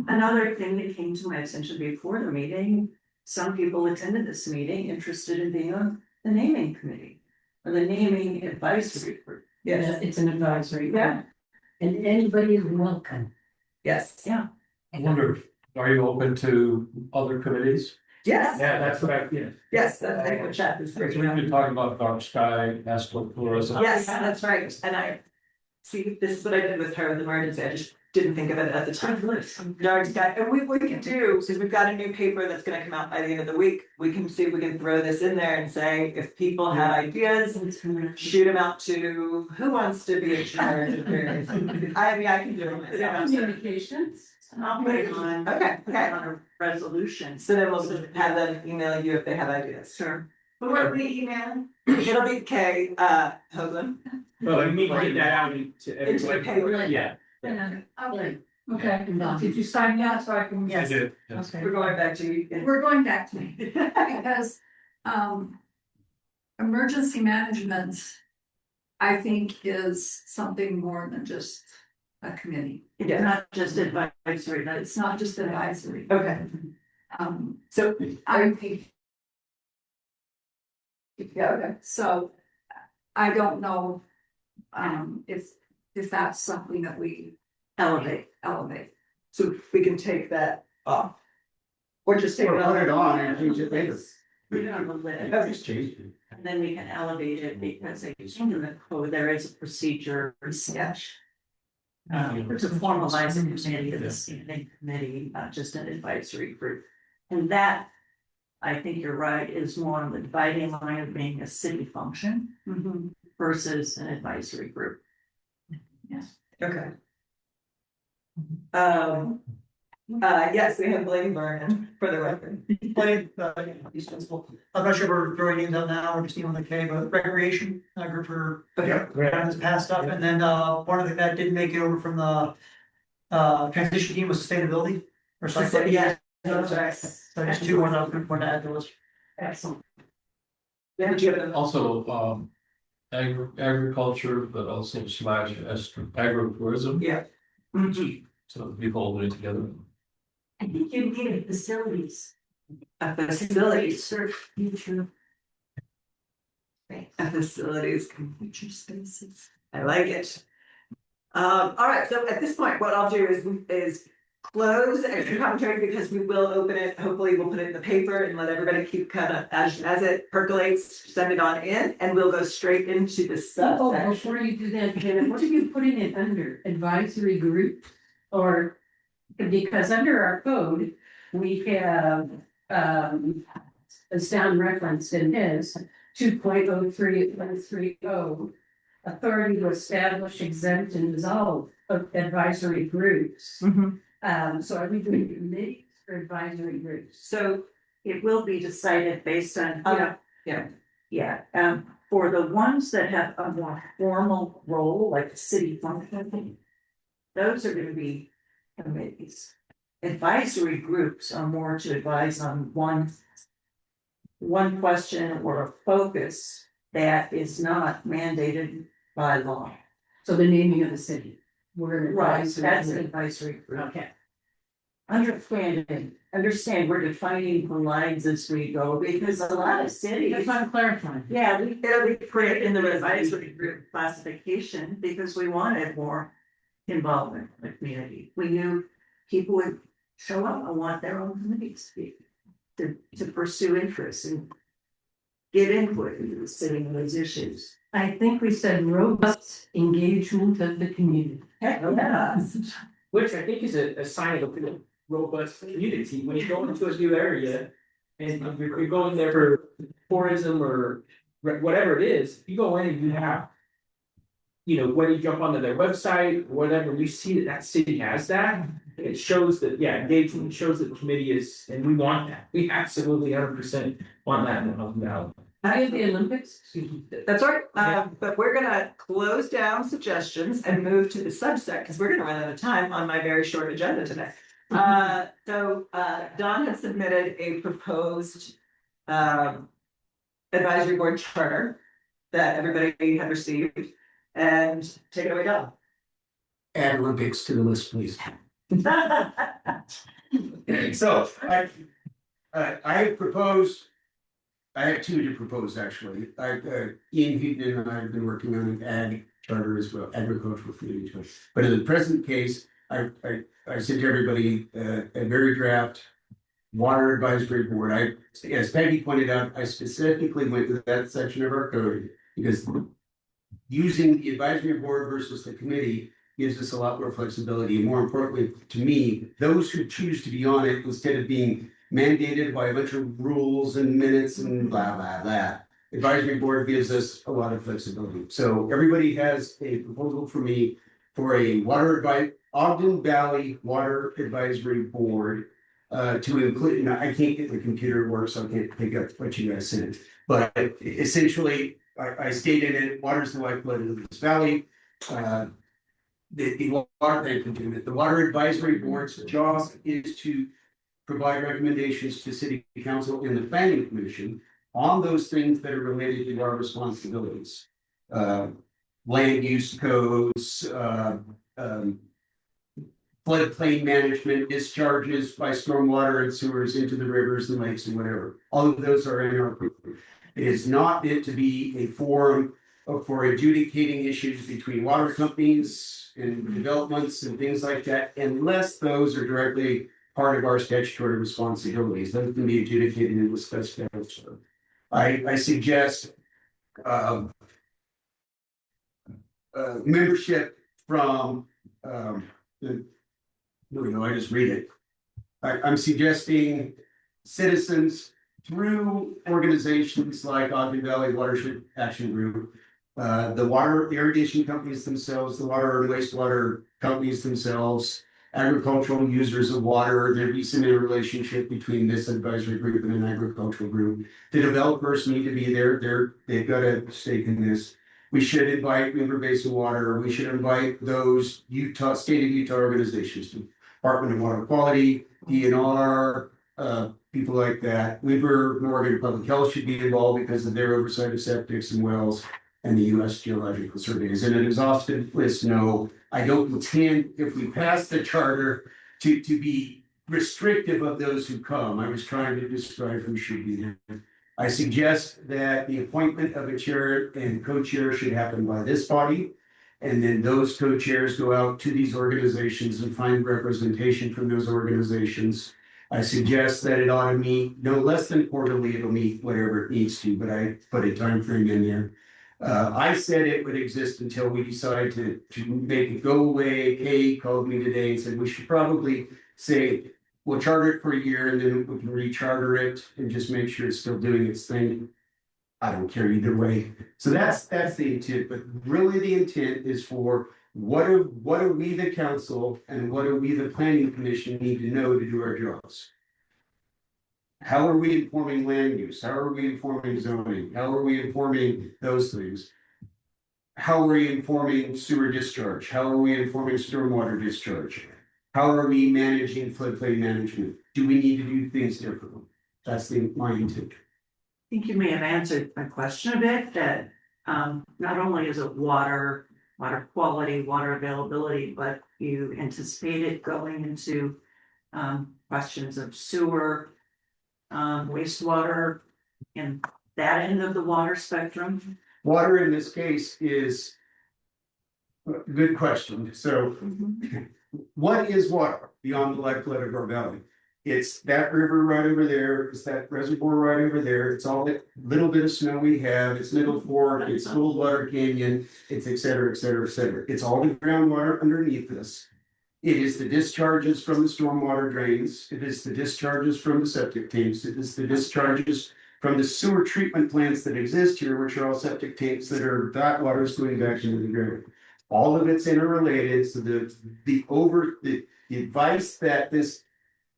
Another thing that came to my attention before the meeting, some people attended this meeting interested in being on the naming committee. Or the naming advisory group. Yes, It's an advisory. Yeah. And anybody is welcome. yes, Yeah. I wonder, are you open to other committees? yes, Yeah, that's what I, yes, that's like what chat is. Because we've been talking about dark sky, astroptourism. Yes, that's right, and I, see, this is what I did with her with emergency, I just didn't think of it at the time. Dark sky, and we can do, because we've got a new paper that's gonna come out by the end of the week, we can see if we can throw this in there and say, if people have ideas. Shoot them out to, who wants to be in charge of various, I mean, I can do it myself. Communications. I'll put it on. Okay, okay. On a resolution. So then we'll just have them email you if they have ideas. Sure. Who are we emailing? It'll be Kay, Hoagland. well, we need to get that out into Into the paper. everybody. Yeah. Okay, did you sign that so I can? I did, yes. Okay. We're going back to you. We're going back to me, because, emergency management, I think, is something more than just a committee. It's not just advisory, It's not just advisory. Okay, so, I think. Yeah, okay, so I don't know, if that's something that we elevate. so we can take that off. Or just take Or it put it off. on and change it later. Put it on the list. I've just changed it. And then we can elevate it because in the code, there is a procedure sketch. To formalize a committee as a standing committee, not just an advisory group. And that, I think you're right, is more on the dividing line of being a city function versus an advisory group. Yes. Okay. Yes, we have Blaine Vernon for the record. Blaine, he's principal. I'm not sure if we're throwing in them now or just dealing with the K, but recreation, group for. Okay. This passed up, and then, one of the that didn't make it over from the, transition team was sustainability. Or something. Yeah, that's right. So there's two more that I'm going to add to the list. Excellent. Yeah, did you have an- Also, agriculture, but also / agritourism, Yeah. so we hold it together. I think you need facilities. A facilities, Serve future. a facilities, Future spaces. I like it. All right, so at this point, what I'll do is close extra commentary because we will open it, hopefully we'll put it in the paper and let everybody keep kind of, as it percolates, send it on in, and we'll go straight into the Oh, subsection. before you do that, Janet, what are you putting it under, advisory group? Or, because under our code, we have, as down referenced in his 2.03.30, authority to establish, exempt, and dissolve of advisory groups. So are we doing committees or advisory groups? So it will be decided based on. Yeah. Yeah, for the ones that have a more formal role, like the city function. Those are gonna be committees. Advisory groups are more to advise on one question or a focus that is not mandated by law. So the naming of the city, we're an Right, advisory. that's an group. advisory group. Okay. understand we're defining the lines as we go, because a lot of cities. That's why I'm clarifying. Yeah, we barely put it in the advisory group classification because we wanted more involvement in the community. We knew people would show up and want their own committees to pursue interests and get input into the city on those issues. I think we said robust engagement of the community. Heck, yeah. Which I think is a sign of a robust community, when you go into a new area. And you're going there for tourism or whatever it is, you go in and you have. You know, when you jump onto their website, whatever, you see that that city has that. It shows that, yeah, engagement shows that the committee is, and we want that. We absolutely 100% want that in the Hudson Valley. How the Olympics? That's right, but we're gonna close down suggestions and move to the subset, because we're gonna run out of time on my very short agenda today. So Don had submitted a proposed advisory board charter that everybody had received, and take it away, Don. Add Olympics to the list, please. So I have proposed. I have two to propose, actually. Ian Heaton and I have been working on an ag charter as well, agricultural community charter. But in the present case, I sent to everybody a very draft water advisory board. As Peggy pointed out, I specifically went to that section of our code because using the advisory board versus the committee gives us a lot more flexibility. And more importantly, to me, those who choose to be on it, instead of being mandated by a bunch of rules and minutes and blah, blah, blah. Advisory board gives us a lot of flexibility. So everybody has a proposal for me for a Ogden Valley Water Advisory Board to include, and I can't get the computer to work, so I can't pick up what you guys sent. But essentially, I stated it, water's the lifeblood of this valley. The Water Advisory Board's job is to provide recommendations to city council and the planning commission on those things that are related to our responsibilities. Land use codes, floodplain management, discharges by stormwater and sewers into the rivers and lakes and whatever. All of those are in our group. It is not meant to be a forum for adjudicating issues between water companies and developments and things like that, unless those are directly part of our statutory responsibilities. Those can be adjudicated in the special. I suggest membership from I just read it. I'm suggesting citizens through organizations like Ogden Valley Watershed Action Group, the water irrigation companies themselves, the water and wastewater companies themselves, agricultural users of water. There be some relationship between this advisory group and an agricultural group. The developers need to be there. They've got a stake in this. We should invite River Basin Water. We should invite those state of Utah organizations, Department of Water Quality, DNR, people like that. Weber Morgan Public Health should be involved because of their oversight of septics and wells, and the U.S. Geological Survey is an exhaustive list. No, I don't intend, if we pass the charter, to be restrictive of those who come. I was trying to describe who should be there. I suggest that the appointment of a chair and co-chair should happen by this body. And then those co-chairs go out to these organizations and find representation from those organizations. I suggest that it ought to meet no less than quarterly. It'll meet whatever it needs to, but I put a time frame in there. I said it would exist until we decide to make it go away. Kay called me today and said we should probably say we'll charter it for a year and then we can recharter it and just make sure it's still doing its thing. I don't care either way. So that's the intent, but really the intent is for what do we, the council, and what do we, the planning commission, need to know to do our jobs? How are we informing land use? How are we informing zoning? How are we informing those things? How are we informing sewer discharge? How are we informing stormwater discharge? How are we managing floodplain management? Do we need to do things differently? That's my intent. I think you may have answered my question a bit, that not only is it water quality, water availability, but you anticipate it going into questions of sewer, wastewater, and that end of the water spectrum. Water in this case is. Good question. So what is water beyond the lifeblood of our valley? It's that river right over there, it's that reservoir right over there, it's all that little bit of snow we have, it's Middle Fork, it's Coldwater Canyon, it's et cetera, et cetera, et cetera. It's all the groundwater underneath us. It is the discharges from the stormwater drains, it is the discharges from the septic tanks, it is the discharges from the sewer treatment plants that exist here, which are all septic tanks that water is going back into the ground. All of it's interrelated, so the advice that this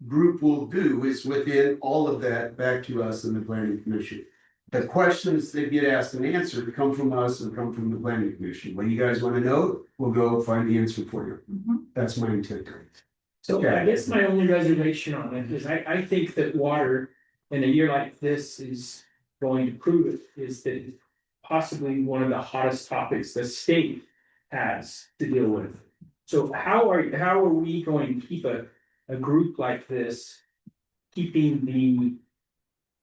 group will do is within all of that back to us in the planning commission. The questions that get asked and answered come from us and come from the planning commission. What do you guys want to know? We'll go find the answer for you. That's my intent. So I guess my only reservation on it is I think that water in a year like this is going to prove it, is that it's possibly one of the hottest topics the state has to deal with. So how are we going to keep a group like this, keeping the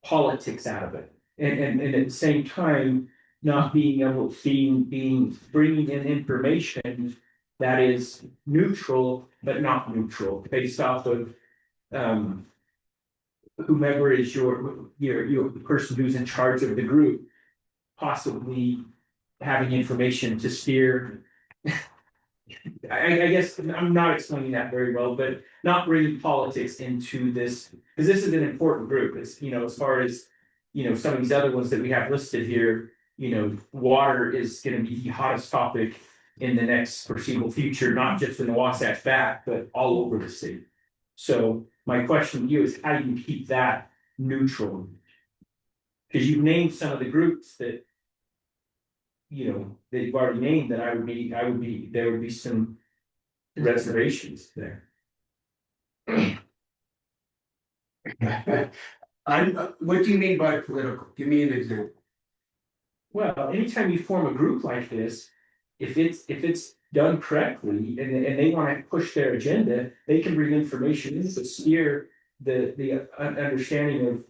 politics out of it? And at the same time, not being able to bringing in information that is neutral, but not neutral, based off of whomever is your person who's in charge of the group, possibly having information to steer. I guess I'm not explaining that very well, but not bringing politics into this, because this is an important group. It's, as far as, some of these other ones that we have listed here, water is gonna be the hottest topic in the next foreseeable future, not just in the Wasatch Back, but all over the state. So my question to you is, how do you keep that neutral? Because you've named some of the groups that that you've already named, that there would be some reservations there. What do you mean by political? Give me an example. Well, anytime you form a group like this, if it's done correctly and they want to push their agenda, they can bring information in to steer the understanding of.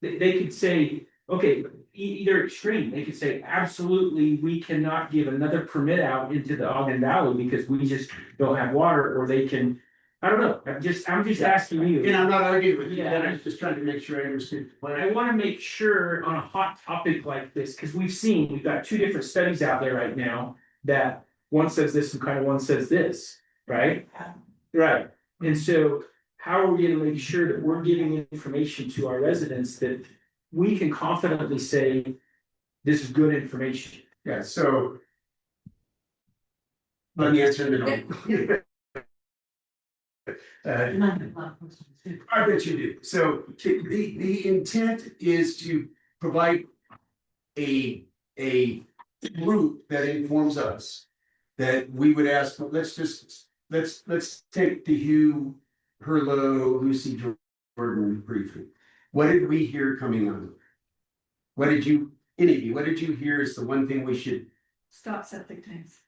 They could say, okay, either extreme, they could say, absolutely, we cannot give another permit out into the Ogden Valley because we just don't have water, or they can, I don't know, I'm just asking you. And I'm not arguing with you, Yeah. I'm just trying to make sure I understand. I want to make sure on a hot topic like this, because we've got two different studies out there right now that one says this and one says this, right? Right, and so how are we going to make sure that we're giving information to our residents that we can confidently say, this is good information? Yeah, so. Let me answer it. I bet you do. So the intent is to provide a group that informs us. That we would ask, let's take the Hugh Herlo, Lucy Jordan briefly. What did we hear coming out of it? What did you hear is the one thing we should? Stop septic tanks.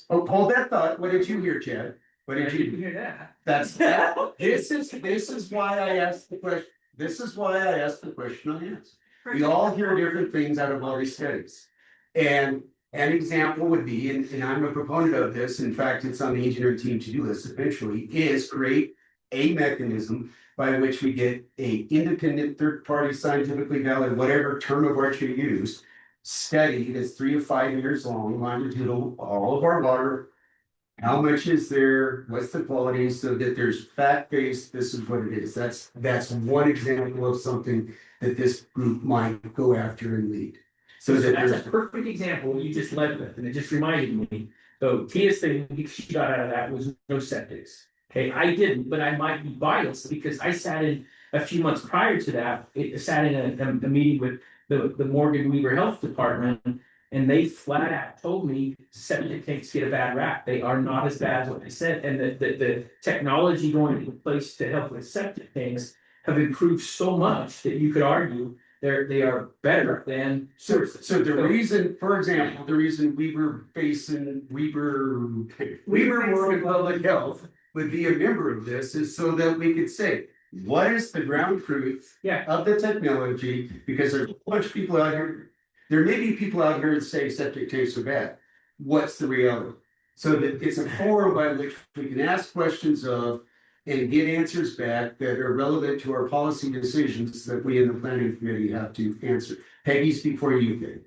Oh, hold that thought. What did you hear, Chad? What did you hear that? This is why I asked the question. This is why I asked the question I asked. We all hear different things out of all these studies. And an example would be, and I'm a proponent of this, in fact, it's on the engineering team to do this eventually, is create a mechanism by which we get a independent, third-party, scientifically valid, whatever term of art you use, study that's 3 to 5 years long, longitudinal, all of our water. How much is there? What's the quality? So that there's fact-based, this is what it is. That's one example of something that this group might go after and lead. So That's a perfect example you just led with, and it just reminded me. So Tia's thing she got out of that was no septics. Okay, I didn't, but I might be biased because I sat in a few months prior to that. Sat in a meeting with the Morgan Weaver Health Department, and they flat out told me septic tanks get a bad rap. They are not as bad as what they said, and the technology going into place to help with septic tanks have improved so much that you could argue they are better than So, sources. so the reason, for example, the reason Weber Memorial Public Health would be a member of this is so that we could say, what is the ground truth Yeah. of the technology? Because there's a bunch of people out here, there may be people out here that say septic tanks are bad. What's the reality? So that it's a forum by which we can ask questions of and get answers back that are relevant to our policy decisions that we in the planning committee have to answer. Peggy, speak for you, Peggy.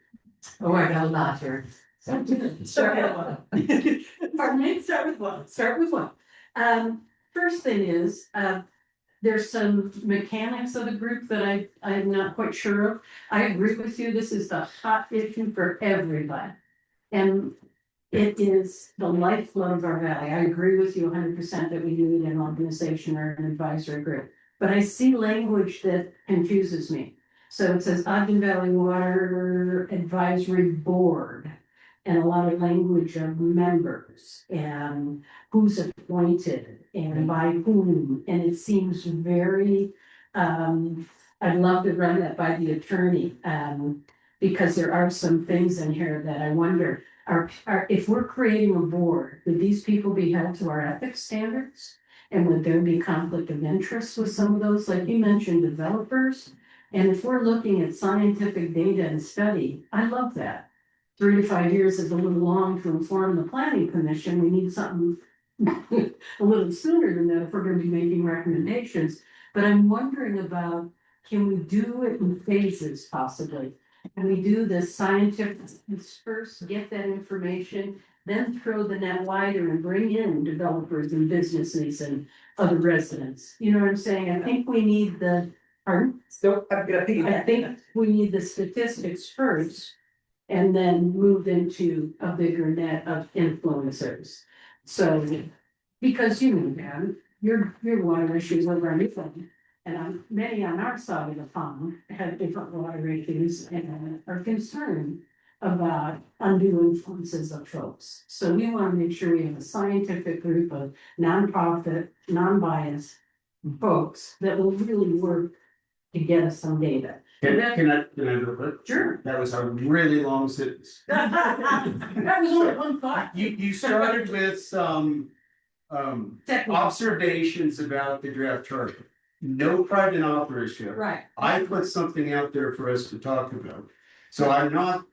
Oh, I got a lot here. Start with one. Pardon me? Start with one. Start with one. First thing is, there's some mechanics of the group that I'm not quite sure of. I agree with you, this is the hot issue for everybody. And it is the lifeblood of our valley. I agree with you 100% that we need an organization or an advisory group. But I see language that confuses me. So it says Ogden Valley Water Advisory Board. And a lot of language of members and who's appointed and by whom. And it seems very, I'd love to run that by the attorney. Because there are some things in here that I wonder, if we're creating a board, would these people be held to our ethics standards? And would there be conflict of interest with some of those, like you mentioned, developers? And if we're looking at scientific data and study, I love that. 3 to 5 years is a little long to inform the planning commission. We need something a little sooner than that if we're gonna be making recommendations. But I'm wondering about, can we do it in phases possibly? Can we do the scientific first, get that information, then throw the net wider and bring in developers and businesses and other residents? You know what I'm saying? I think we need pardon? So I'm gonna I piggyback. think we need the statistics first. And then move into a bigger net of influencers. So, because you know, Dan, your water issues over everything. And many on our side of the pond have different water issues and are concerned about undue influences of folks. So we want to make sure we have a scientific group of nonprofit, non-biased folks that will really work to get us some data. Can I go quick? Sure. That was a really long sentence. That was only one thought. You started with some observations about the draft charter. No private authorship. Right. I put something out there for us to talk about. So I'm not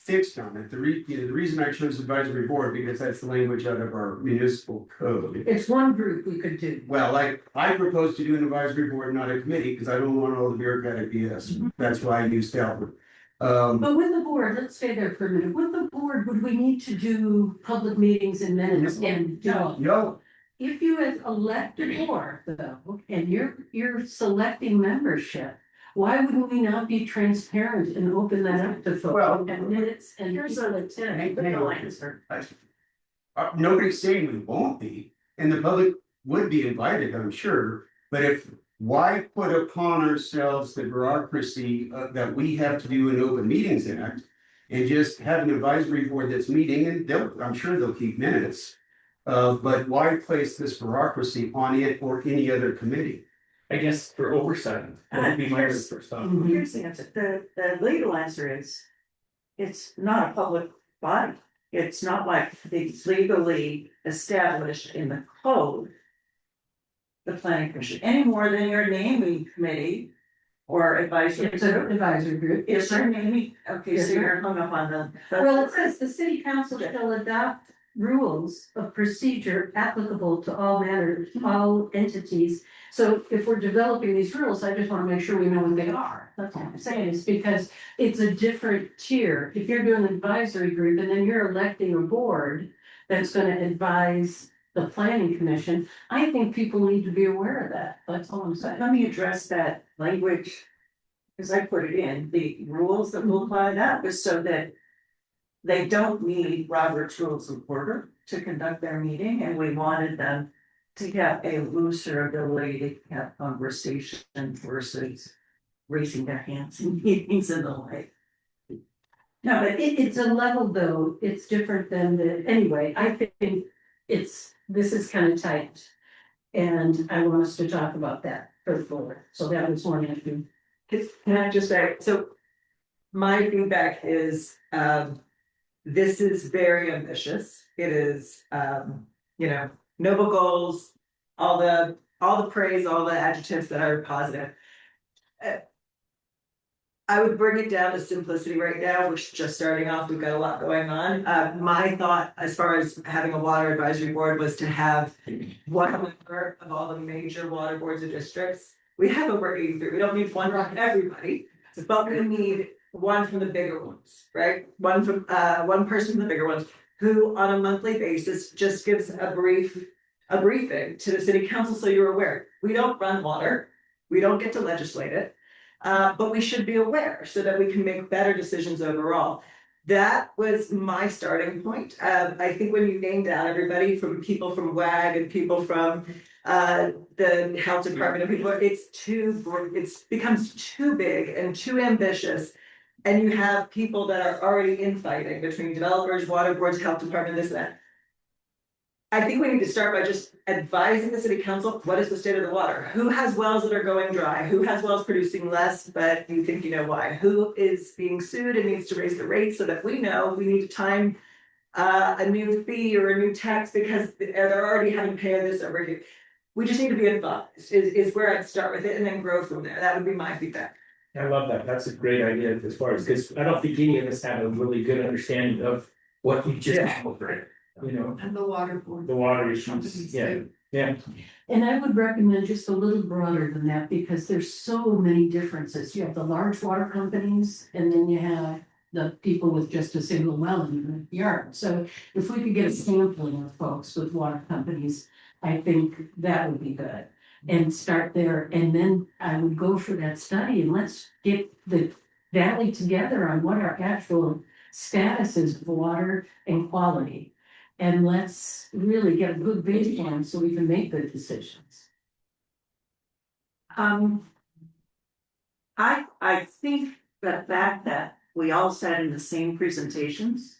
fixed on it. The reason I chose advisory board, because that's the language out of our municipal code. It's one group we could do. Well, I propose to do an advisory board, not a committee, because I don't want all the bureaucratic BS. That's why I used Albert. But with the board, let's stay there for a minute. With the board, would we need to do public meetings and minutes and do all? No, If you have elected board though, and you're selecting membership, why would we not be transparent and open that up to folks Well, and minutes and Here's people a attend? typical answer. nobody's saying we won't be, and the public would be invited, I'm sure. But why put upon ourselves the bureaucracy that we have to do an Open Meetings Act? And just have an advisory board that's meeting, and I'm sure they'll keep minutes. But why place this bureaucracy on it or any other committee? I guess for oversight, that would be my first thought. Mhm. Here's the answer, the legal answer is, it's not a public body. It's not like it's legally established in the code. The planning commission, any more than your naming committee or advisory It's an group. advisory group. Is your naming, okay, so Yes, sir. you're hung up on the. Well, it says the city council shall adopt rules of procedure applicable to all matters, all entities. So if we're developing these rules, I just want to make sure we know what they are. That's all I'm saying, is because it's a different tier. If you're doing an advisory group and then you're electing a board that's gonna advise the planning commission, I think people need to be aware of that. That's all I'm saying. Let me address that language. Cause I put it in, the rules that will apply that was so that. They don't need Robert's Rules of Order to conduct their meeting, and we wanted them to have a looser ability to have conversation versus. Raising their hands in meetings and the like. No, but It's a level though, it's different than anyway, I think this is kind of tight. And I want us to talk about that further forward, so that was one issue. Can I just say, so my feedback is, this is very ambitious. It is, noble goals, all the praise, all the adjectives that are positive. I would bring it down to simplicity right now. We're just starting off. We've got a lot going on. My thought as far as having a water advisory board was to have one member of all the major water boards of districts. We have over 83. We don't need one from everybody, but we need one from the bigger ones, right? One person from the bigger ones who on a monthly basis just gives a briefing to the city council, so you're aware. We don't run water. We don't get to legislate it. But we should be aware so that we can make better decisions overall. That was my starting point. I think when you named out everybody from people from WAG and people from the health department and people, it's becomes too big and too ambitious. And you have people that are already infighting between developers, water boards, health department, this and that. I think we need to start by just advising the city council, what is the state of the water? Who has wells that are going dry? Who has wells producing less, but you think you know why? Who is being sued and needs to raise the rate so that we know we need to time a new fee or a new tax because they're already having to pay this over here. We just need to be advised is where I'd start with it and then grow from there. That would be my feedback. I love that. That's a great idea as far as, because I don't think any of us have a really good understanding of what you just covered, And the water board. the water issues. Yeah. And I would recommend just a little broader than that because there's so many differences. You have the large water companies and then you have the people with just a single well in the yard. So if we could get a sampling of folks with water companies, I think that would be good. And start there, and then I would go for that study and let's get the valley together on what our actual status is of water and quality. And let's really get a good baseline so we can make good decisions. I think the fact that we all sat in the same presentations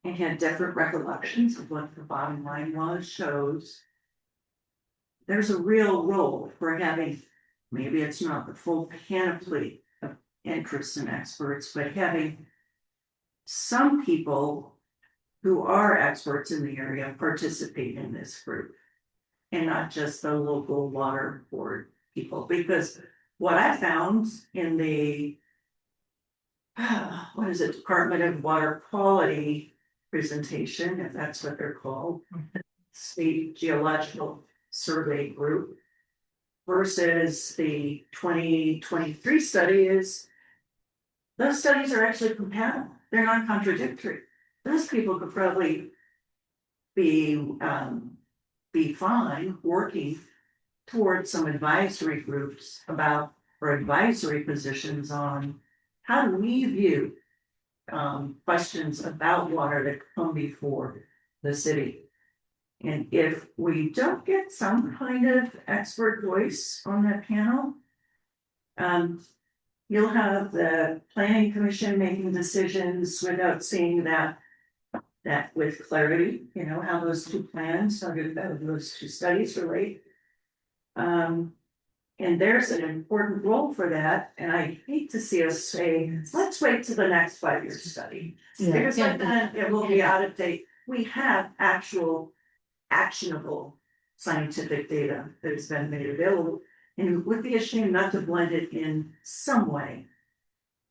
and had different recollections of what the bottom line was shows there's a real role for having, maybe it's not the full panoply of interests and experts, but having some people who are experts in the area participate in this group and not just the local water board people. Because what I found in the Department of Water Quality presentation, if that's what they're called, State Geological Survey Group versus the 2023 study is those studies are actually compatible. They're not contradictory. Those people could probably be fine working towards some advisory groups about or advisory positions on how do we view questions about water that come before the city. And if we don't get some kind of expert voice on that panel, you'll have the planning commission making decisions without seeing that with clarity, how those two plans, how those two studies relate. And there's an important role for that, and I hate to see us say, let's wait till the next 5-year study. Because by then it will be out of date. We have actionable scientific data that has been made available, and it would be a shame not to blend it in some way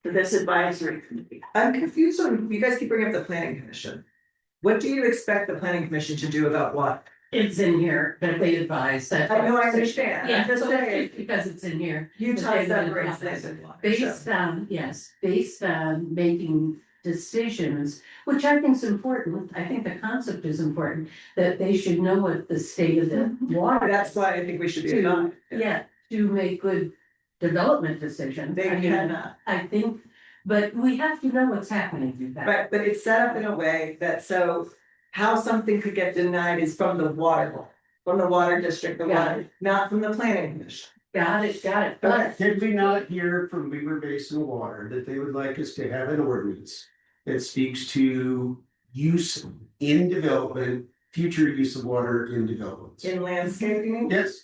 for this advisory committee. I'm confused on, you guys keep bringing up the planning commission. What do you expect the planning commission to do about what? It's in here that they advise that. I know, I understand. Yeah, I'm just so saying, it's because it's in here. Utah separates this and water. Based on making decisions, which I think is important. I think the concept is important, that they should know what the state of the water. That's why I think we should be advised. Yeah, to make good development decisions. They cannot. I think, but we have to know what's happening with that. But it's set up in a way that so how something could get denied is from the water district, not from the planning commission. Got it. But did we not hear from Weaver Basin Water that they would like us to have an ordinance that speaks to use in development, future use of water in developments? In landscaping, Yes,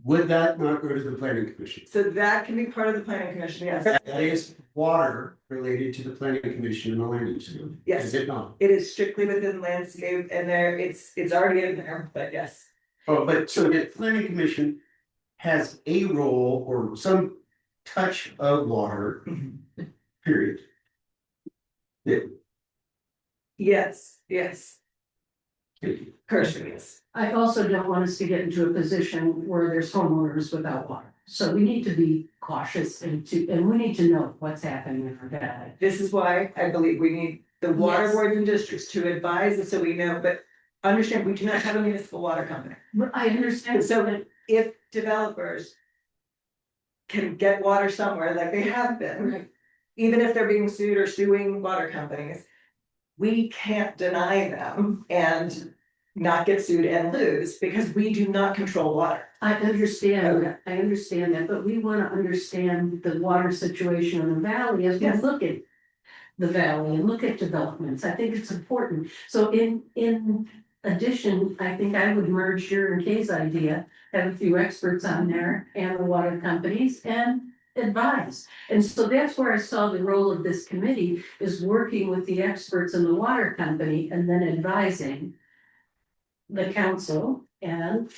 Would that not go to the planning commission? So that can be part of the planning commission, yes. That is water related to the planning commission and the land use code. Yes. Is it not? It is strictly within landscape and there, it's already in there, but yes. Oh, but so the planning commission has a role or some touch of water, period. Yeah, Yes, yes, thank you. Kirsty, yes. I also don't want us to get into a position where there's homeowners without water. So we need to be cautious and we need to know what's happening in our valley. This is why I believe we need the water Yes. board and districts to advise us so we know, but understand, we do not have a municipal water company. I understand. So that if developers can get water somewhere like they have been, Right. even if they're being sued or suing water companies, we can't deny them and not get sued and lose because we do not control water. I understand that, but we wanna understand the water situation in the valley as we Yes. look at the valley and look at developments. I think it's important. So in addition, I think I would merge your and Kay's idea, have a few experts on there and the water companies and advise. And so that's where I saw the role of this committee is working with the experts in the water company and then advising the council and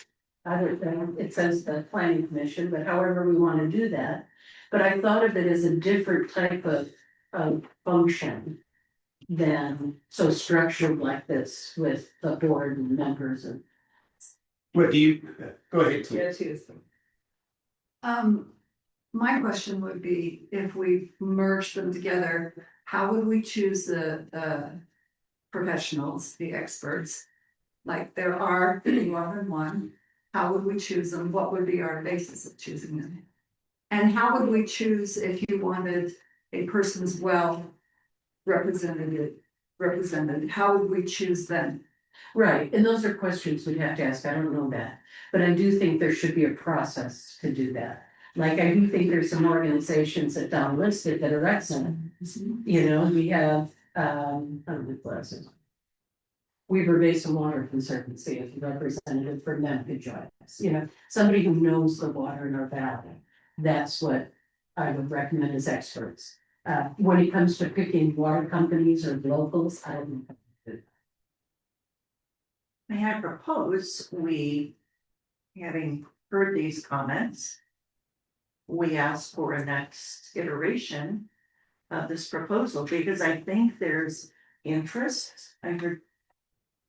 other than, it says the planning commission, but however we want to do that. But I thought of it as a different type of function than so structured like this with the board and members and. What do you, go ahead, Tim. Yes, yes. My question would be, if we merge them together, how would we choose the professionals, the experts? Like there are more than one, how would we choose them? What would be our basis of choosing them? And how would we choose if you wanted a person's well represented, how would we choose them? Right, and those are questions we'd have to ask, I don't know that, but I do think there should be a process to do that. Like I do think there's some organizations that Don listed that are excellent, you know, we have, I don't know what else is. Weaver Basin Water Conservancy as a representative for them to join us, you know, somebody who knows the water in our valley. That's what I would recommend as experts. When it comes to picking water companies or locals, I don't know. May I propose we, having heard these comments, we ask for a next iteration of this proposal, because I think there's interest. I heard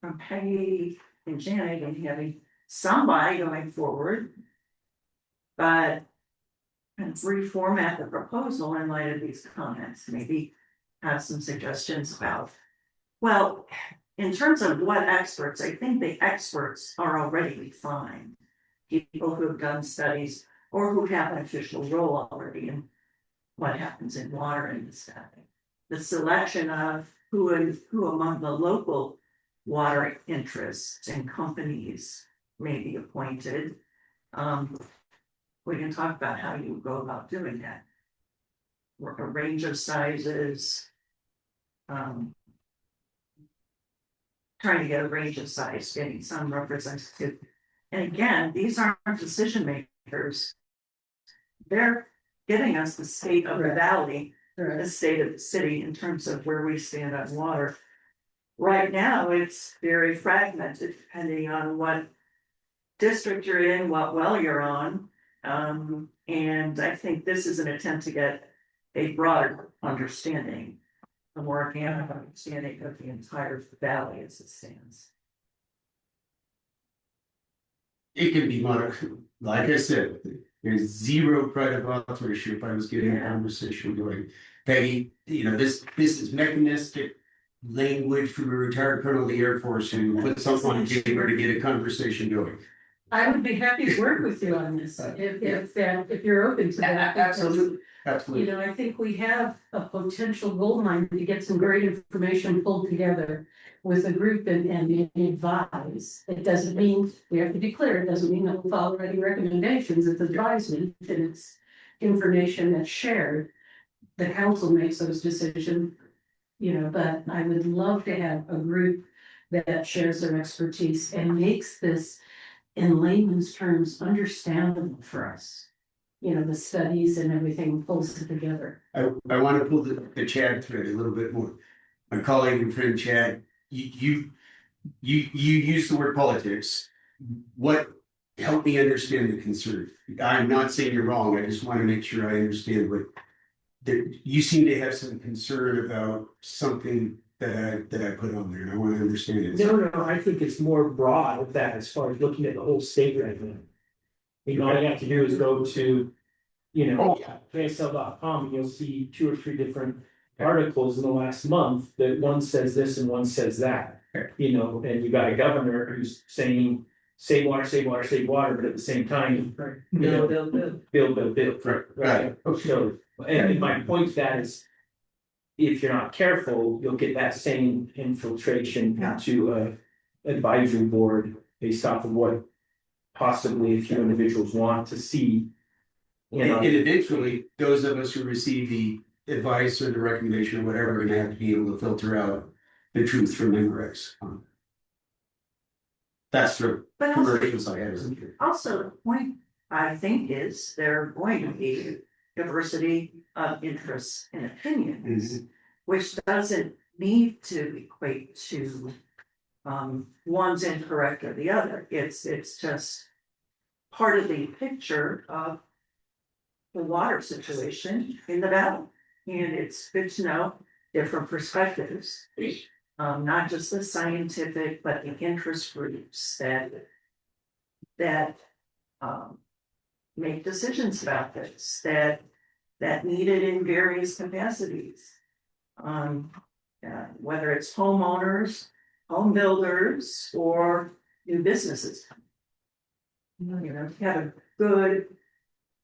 from Peggy and Janet and having somebody going forward. But kind of reformat the proposal in light of these comments, maybe have some suggestions about. Well, in terms of what experts, I think the experts are already defined. People who have done studies or who have an official role already in what happens in water in this valley. The selection of who among the local water interests and companies may be appointed. We can talk about how you go about doing that. Work a range of sizes. Trying to get a range of size, getting some representative. And again, these aren't decision makers. They're giving us the state of the valley, the state of the city in terms of where we stand on water. Right now, it's very fragmented depending on what district you're in, what well you're on. And I think this is an attempt to get a broader understanding, a more organic understanding of the entire valley as it stands. It can be modified, like I said, there's zero pride of authorship. I was getting a conversation going. Peggy, you know, this is mechanistic language from a retired colonel of the Air Force who put something on paper to get a conversation going. I would be happy to work with you on this, if you're open to that. Absolutely. You Absolutely. know, I think we have a potential gold mine to get some great information pulled together with a group and advise. It doesn't mean, we have to be clear, it doesn't mean that we'll follow any recommendations, it's advisement and it's information that's shared. The council makes those decisions, you know, but I would love to have a group that shares their expertise and makes this in layman's terms, understandable for us. You know, the studies and everything pulls it together. I want to pull the Chad thread a little bit more. My colleague and friend Chad, you use the word politics. What, help me understand the concern. I'm not saying you're wrong, I just want to make sure I understand what. You seem to have some concern about something that I put on there, and I want to understand it. No, I think it's more broad of that as far as looking at the whole state right now. You know, all you have to do is go to, you know, Oh, yeah. JSL.com, and you'll see 2 or 3 different articles in the last month that one says this and one says that. You know, and you got a governor who's saying, save water, save water, save water, but at the same time, you know, build. Right. So, and my point to that is, if you're not careful, you'll get that same infiltration into a advisory board based off of what possibly a few individuals want to see. You know, And eventually, those of us who receive the advice or the recommendation or whatever, are gonna have to be able to filter out the truth from incorrects. That's the But also, commercials I have. also the point, I think, is there going to be diversity of interests and opinions, which doesn't need to equate to one's incorrect or the other. It's just part of the picture of the water situation in the valley. And it's good to know different perspectives, not just the scientific, but the interest groups that make decisions about this, that need it in various capacities. Whether it's homeowners, home builders, or new businesses. You know, to have a good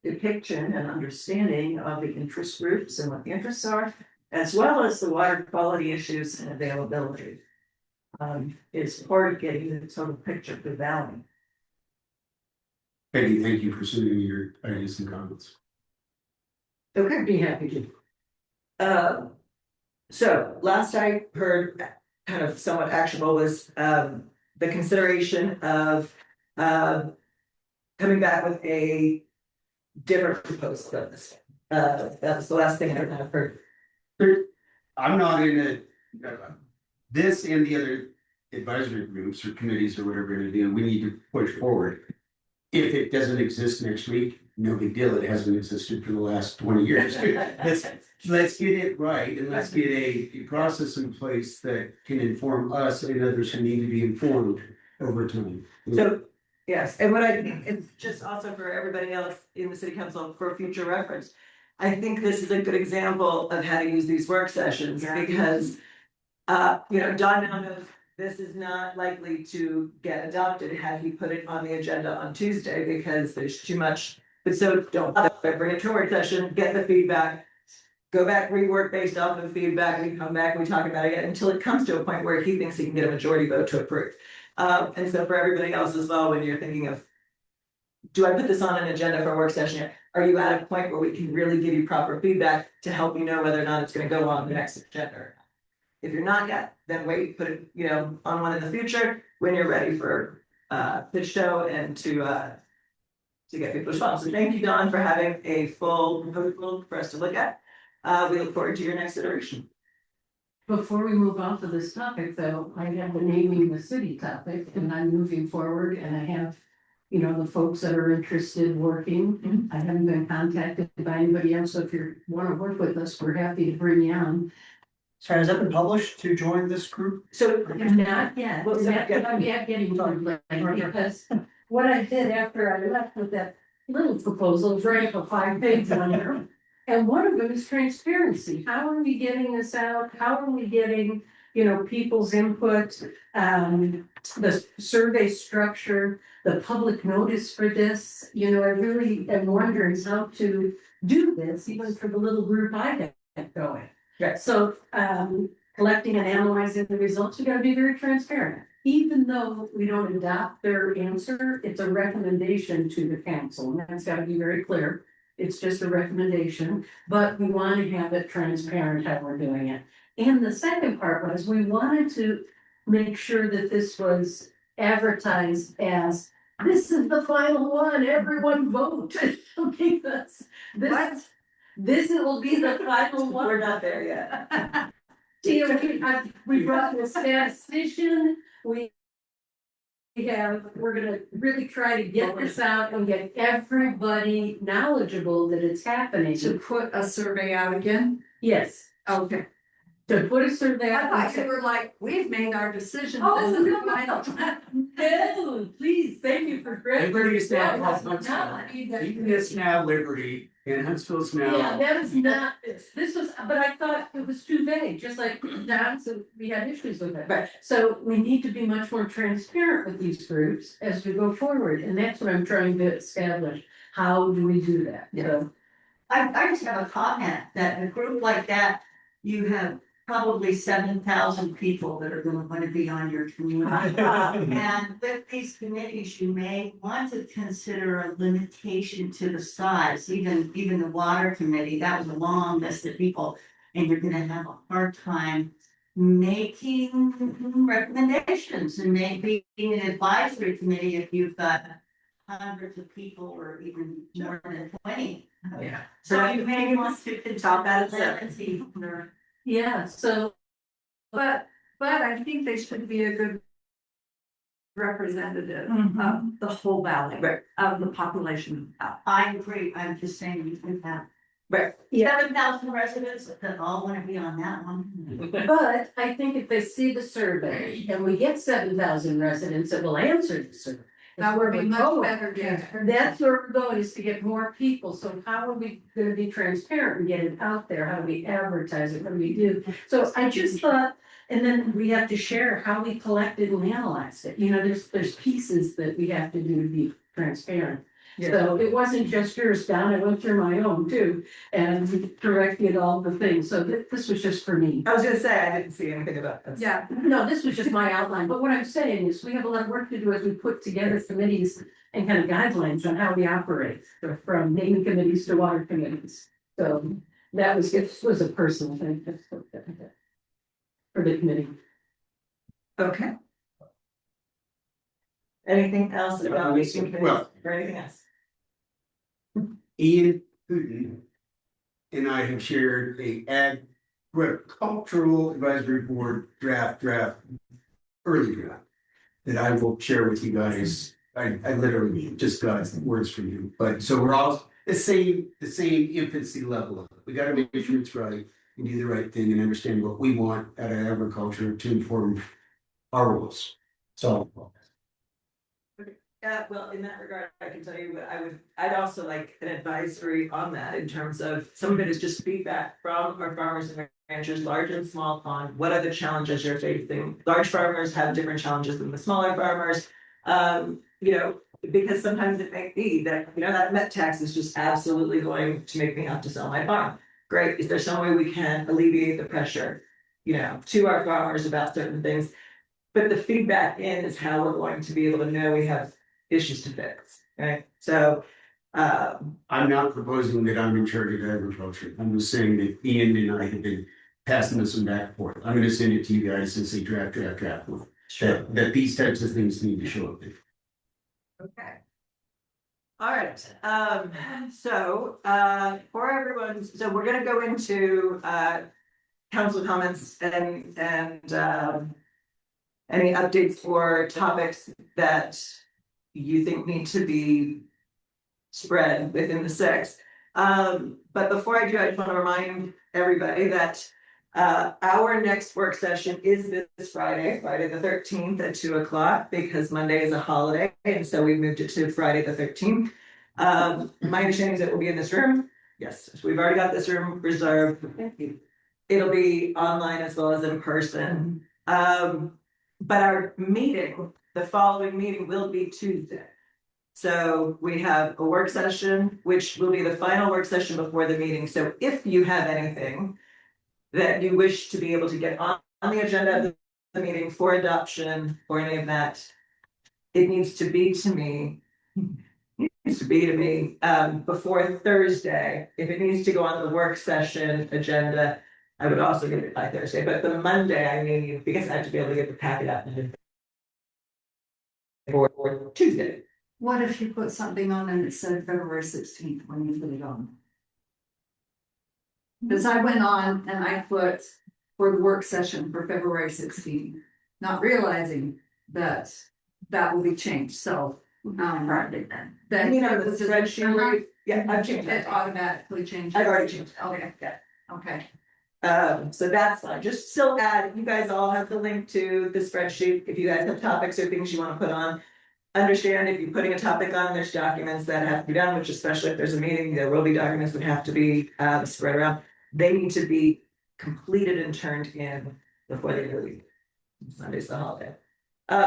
depiction and understanding of the interest groups and what the interests are, as well as the water quality issues and availability. Is part of getting the total picture of the valley. Peggy, thank you for sending your ideas and comments. Okay. Be happy to. So last I heard, kind of somewhat actionable, was the consideration of coming back with a different proposal of this. That was the last thing I kind of heard. I'm not in this and the other advisory groups or committees or whatever we're gonna do, we need to push forward. If it doesn't exist next week, no big deal, it hasn't existed for the last 20 years. Let's get it right, and let's get a process in place that can inform us and others who need to be informed over time. So, yes, and what it's just also for everybody else in the city council for future reference. I think this is a good example of how to use these work sessions, because you know, Don now knows this is not likely to get adopted had he put it on the agenda on Tuesday, because there's too much. But so don't bring it to a work session, get the feedback, go back, rework based off of feedback, we come back, we talk about it again until it comes to a point where he thinks he can get a majority vote to approve. And so for everybody else as well, when you're thinking of, do I put this on an agenda for a work session? Are you at a point where we can really give you proper feedback to help you know whether or not it's gonna go on the next agenda? If you're not yet, then wait, put it, you know, on one in the future when you're ready for pitch show and to get people's response. So thank you, Don, for having a full proposal for us to look at. We look forward to your next iteration. Before we move on to this topic, though, I have the naming the city topic, and I'm moving forward, and I have, you know, the folks that are interested working. I haven't been contacted by anybody else, so if you want to work with us, we're happy to bring you on. So has that been published to join this group? So Not yet, Well, I'm getting to it, because what I did after I left with that little proposal, was write up a 5-page one here. And one of them is transparency. How are we getting this out? How are we getting, you know, people's input? The survey structure, the public notice for this, you know, I really am wondering how to do this, even for the little group I got going. Right. So, collecting and analyzing the results, we gotta be very transparent. Even though we don't adopt their answer, it's a recommendation to the council, and that's gotta be very clear. It's just a recommendation, but we want to have it transparent how we're doing it. And the second part was, we wanted to make sure that this was advertised as this is the final one, everyone vote. Because What? this will be the final one. We're not there yet. We brought the statistician, we're gonna really try to get this out and get everybody knowledgeable that it's happening. To put a survey out again? Yes, Okay. to put a survey I out. thought you were like, we've made our decision. Oh, this is the no. final. No, please, thank you for. Liberty is now, No, Eaton is now Liberty, and Huntsville's Yeah, now. that is not, this was, but I thought it was too vague, just like Johnson, we had issues with it. Right. So we need to be much more transparent with these groups as we go forward, and that's what I'm trying to establish. How do we do that? So, I just have a comment that a group like that, you have probably 7,000 people that are gonna wanna be on your community. And with these committees, you may want to consider a limitation to the size, even the water committee, that was a long list of people. And you're gonna have a hard time making recommendations and maybe being an advisory committee if you've got hundreds of people or even more than 20. Yeah. So you may want to Top that at seven. limiting yeah, so, But I think they should be a good representative of the whole valley, Right. of the population. I agree, I'm just saying you can have Right. 7,000 residents that all wanna be on that one. but I think if they see the survey and we get 7,000 residents that will answer the survey. That would be that's where much we're going. better, yeah. That's where we're going, is to get more people, so how are we gonna be transparent and get it out there, how do we advertise it, what do we do? So I just thought, and then we have to share how we collected and analyzed it, you know, there's pieces that we have to do to be transparent. So it wasn't just yours, Don, I went through my own too, and corrected all the things, so this was just for me. I was gonna say, I didn't see anything about this. Yeah, No, this was just my outline, but what I'm saying is we have a lot of work to do as we put together committees and kind of guidelines on how we operate, from naming committees to water committees. So that was, it was a personal thing. For the committee. Okay. Anything else about these two committees Well- or anything else? Ian Putin and I have shared a agricultural advisory board draft, early draft. That I will share with you guys. I literally just got words from you, but so we're all the same infancy level. We gotta make sure it's right and do the right thing and understand what we want out of agriculture to inform our rules. So. Yeah, well, in that regard, I can tell you what I'd also like an advisory on that in terms of, some of it is just feedback from our farmers and ranchers, large and small pond. What are the challenges you're facing? Large farmers have different challenges than the smaller farmers. You know, because sometimes it may be that, you know, that met tax is just absolutely going to make me have to sell my farm. Great, is there some way we can alleviate the pressure, you know, to our farmers about certain things? But the feedback in is how we're going to be able to know we have issues to fix, right? So, I'm not proposing that I'm in charge of agriculture. I'm just saying that Ian and I have been passing this one back and forth. I'm gonna send it to you guys and say draft. That these types of things need to show up. okay. All right, so, for everyone, so we're gonna go into, council comments and, any updates or topics that you think need to be spread within the six. But before I do, I just want to remind everybody that our next work session is this Friday, Friday the 13th at 2:00, because Monday is a holiday, and so we moved it to Friday the 13th. My understanding is it will be in this room. Yes, so we've already got this room reserved. Thank you. It'll be online as well as in person. But our meeting, the following meeting will be Tuesday. So we have a work session, which will be the final work session before the meeting. So if you have anything that you wish to be able to get on the agenda of the meeting for adoption or any of that, it needs to be to me. Before Thursday. If it needs to go on the work session agenda, I would also get it by Thursday, but the Monday I need, because I have to be able to get the packet out. Or Tuesday, What if you put something on and it said February 16th when you put it on? Cause I went on and I put for the work session for February 16th, not realizing that that will be changed, so. Friday then. Then. You know, the spreadsheet where you- yeah, I've changed It that. automatically changed. I've already changed it. Okay, Yeah. okay. So that's fine, just still add, you guys all have the link to the spreadsheet, if you guys have topics or things you wanna put on. Understand if you're putting a topic on, there's documents that have to be done, which especially if there's a meeting, there will be documents that have to be spread around. They need to be completed and turned in before they leave. Sunday's the holiday.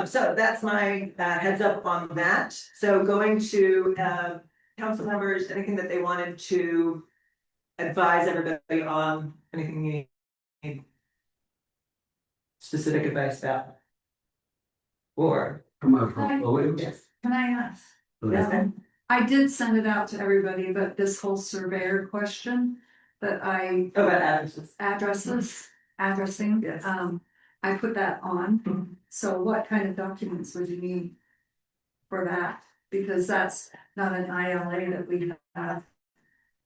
So that's my heads up on that, so going to council members, anything that they wanted to advise everybody on, anything you need specific advice about? Or, From our, yes, Can I ask? yes, ma'am. I did send it out to everybody, but this whole surveyor question that I About addresses. addressing, Yes. I put that on. Mhm. So what kind of documents would you need for that? Because that's not an ILA that we have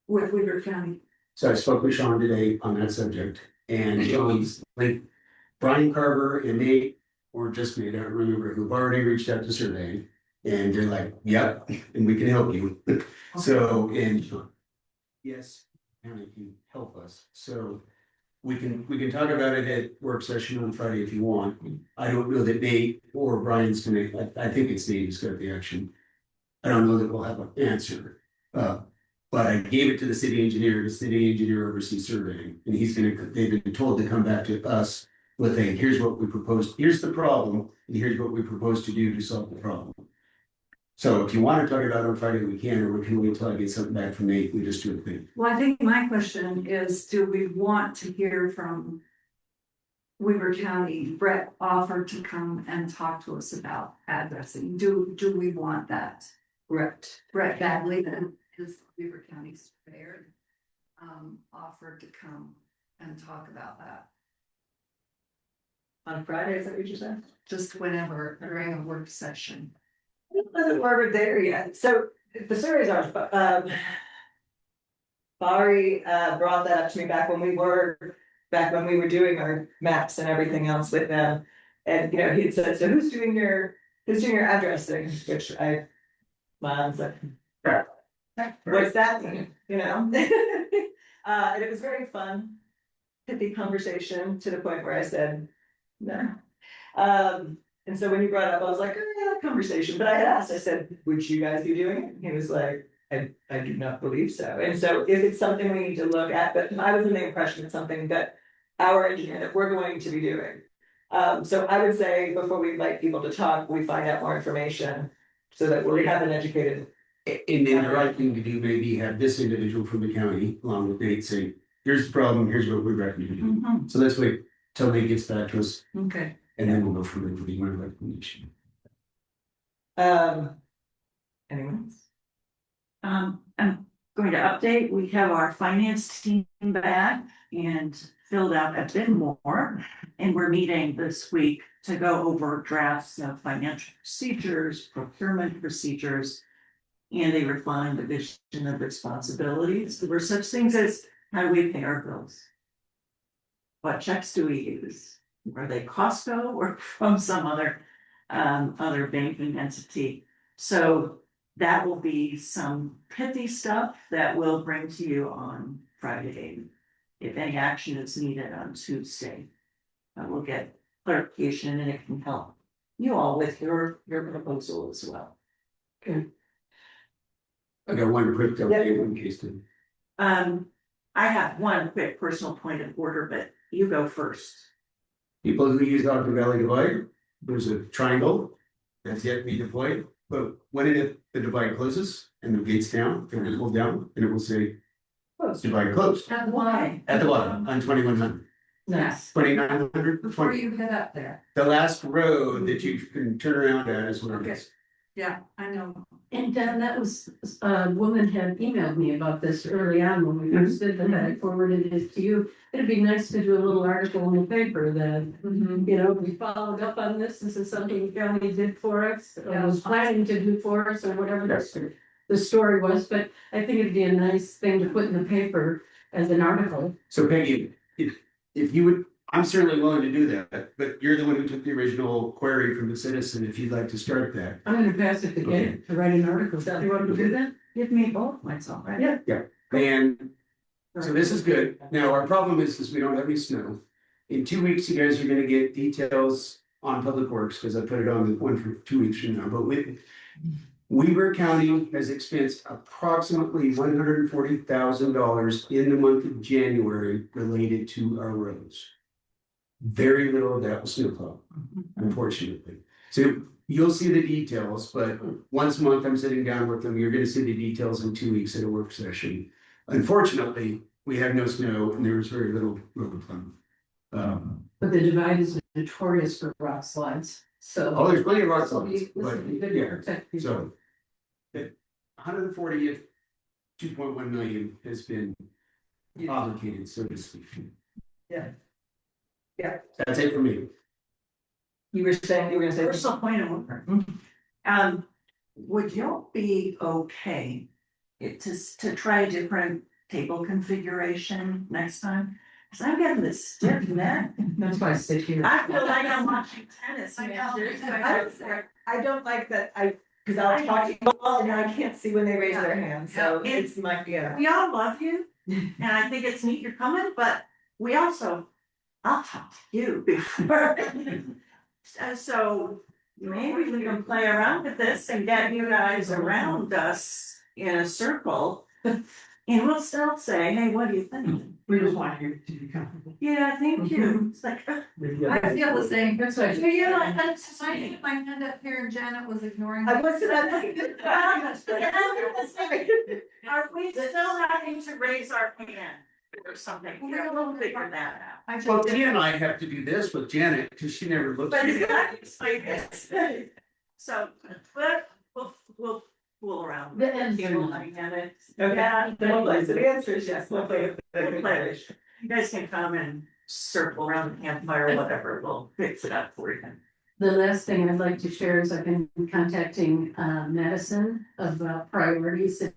with Weaver County. So I spoke with Sean today on that subject, and Sean's like, Brian Carver and Nate, or just me, I don't remember, who've already reached out to surveying. And they're like, yep, and we can help you. So, and Sean, yes, county can help us, so we can talk about it at work session on Friday if you want. I don't know that Nate or Brian's gonna, I think it's Nate who's got the action. I don't know that we'll have an answer, but I gave it to the city engineer oversees surveying, and they've been told to come back to us with here's what we propose, here's the problem, and here's what we propose to do to solve the problem. So if you want to talk about it on Friday, we can, or we can wait till I get something back from Nate, we just do a thing. Well, I think my question is, do we want to hear from Weaver County? Brett offered to come and talk to us about addressing. Do we want that? Brett Bagley, that is Weaver County surveyor, offered to come and talk about that. On Friday, is that what you said? Just whenever, during a work session. I don't know that we're there yet, so the surveys are, Barry brought that up to me back when we were doing our maps and everything else with them. And you know, he had said, so who's doing your addressing, which mom's like, what's that mean, you know? And it was very fun, pithy conversation to the point where I said, no. And so when you brought it up, I was like, oh, yeah, conversation, but I had asked, I said, would you guys be doing it? And he was like, I do not believe so. And so if it's something we need to look at, but I was in the impression it's something that our engineer, that we're going to be doing. So I would say before we invite people to talk, we find out more information so that we have an educated. And then the right thing to do, maybe have this individual from the county, along with Nate, say, here's the problem, here's what we recommend you do. So let's wait till Nate gets back to us, Okay. and then we'll go from there for the recommendation. Anyone else? I'm going to update, we have our finance team back and filled out a bit more. And we're meeting this week to go over drafts of financial procedures, procurement procedures. And a refined division of responsibilities. There were such things as, how do we pay our bills? What checks do we use? Are they Costco or from some other banking entity? So that will be some pithy stuff that we'll bring to you on Friday. If any action is needed on Tuesday, we'll get clarification and it can help you all with your proposal as well. Okay. I got one quick update in case the. I have one quick personal point of order, but you go first. People who use Ogden Valley Divide, there's a triangle that's yet to be deployed, but when the divide closes and the gate's down, it will pull down and it will say. Divide closed, And why? at the bottom, on 2100, Yes. 2900, Before you head up there. the last road that you can turn around at is what it is. Yeah, I know. And that was, a woman had emailed me about this early on when we first did that, I forwarded it to you. It'd be nice to do a little article in the paper that, you know, we followed up on this is something the county did for us, or was planning to do for us, or whatever the story was, but I think it'd be a nice thing to put in the paper as an article. So Peggy, if you would, I'm certainly willing to do that, but you're the one who took the original query from the citizen, if you'd like to start that. I'm gonna pass it to Gabe to write an article, do you want to do that? Give me both myself, right? Yeah. And so this is good. Now, our problem is we don't have any snow. In 2 weeks, you guys are gonna get details on Public Works, because I put it on the one for 2 weeks from now, but Weber County has expensed approximately $140,000 in the month of January related to our roads. Very little of that was snowplow, unfortunately. So you'll see the details, but once a month I'm sitting down with them, you're gonna see the details in 2 weeks at a work session. Unfortunately, we have no snow and there's very little road plowing. But the divide is notorious for rock slides, so. Oh, there's plenty of rock This will slides, be- this but will be good to yeah, protect people. so. 140th, 2.1 million has been obligated, so to speak. Yeah. Yeah. That's it for me. You were saying, you were gonna say. Personal point of order. Would y'all be okay to try a different table configuration next time? Cause I'm getting this stiff neck. That's why I sit here. I feel like I'm watching tennis. I don't like that, cause I'll talk to you all and I can't see when they raise their hand, so Yeah. it's my, yeah. We all love you, and I think it's neat you're coming, but we also, I'll talk to you before. So maybe we can play around with this and get you guys around us in a circle. And we'll still say, hey, what do you think? We just want you to be comfortable. Yeah, thank you. It's like, I feel the same. That's why. Do you like, I put my hand up here and Janet was ignoring. I me. wasn't. are we still having to raise our hand or something? We'll figure that out. I just Well, did- Tia and I have to do this with Janet, because she never looks. But at it's it. not explain this. So, but we'll fool around. The ends are Table, not. I get it. Okay, Yeah, so the answer is yes, we'll play with the We'll play. You guys can come and circle around the campfire, whatever, we'll fix it up for you. The last thing I'd like to share is I've been contacting Madison about priorities that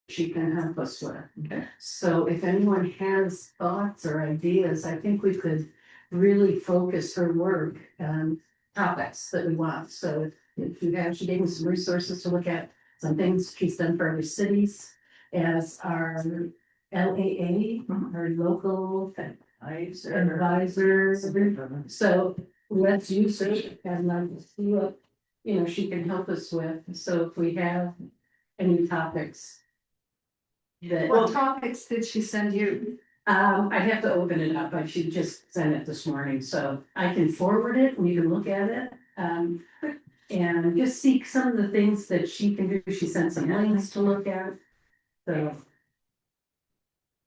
she can help us with. Okay. So if anyone has thoughts or ideas, I think we could really focus her work on topics that we want. So if you have, she gave me some resources to look at, some things she's done for other cities as our LAA, our local advisors. So let's use it and see what, you know, she can help us with. So if we have any topics that, What topics did she send you? I have to open it up. I should just send it this morning, so I can forward it and you can look at it. And just seek some of the things that she can do. She sent some links to look at. So,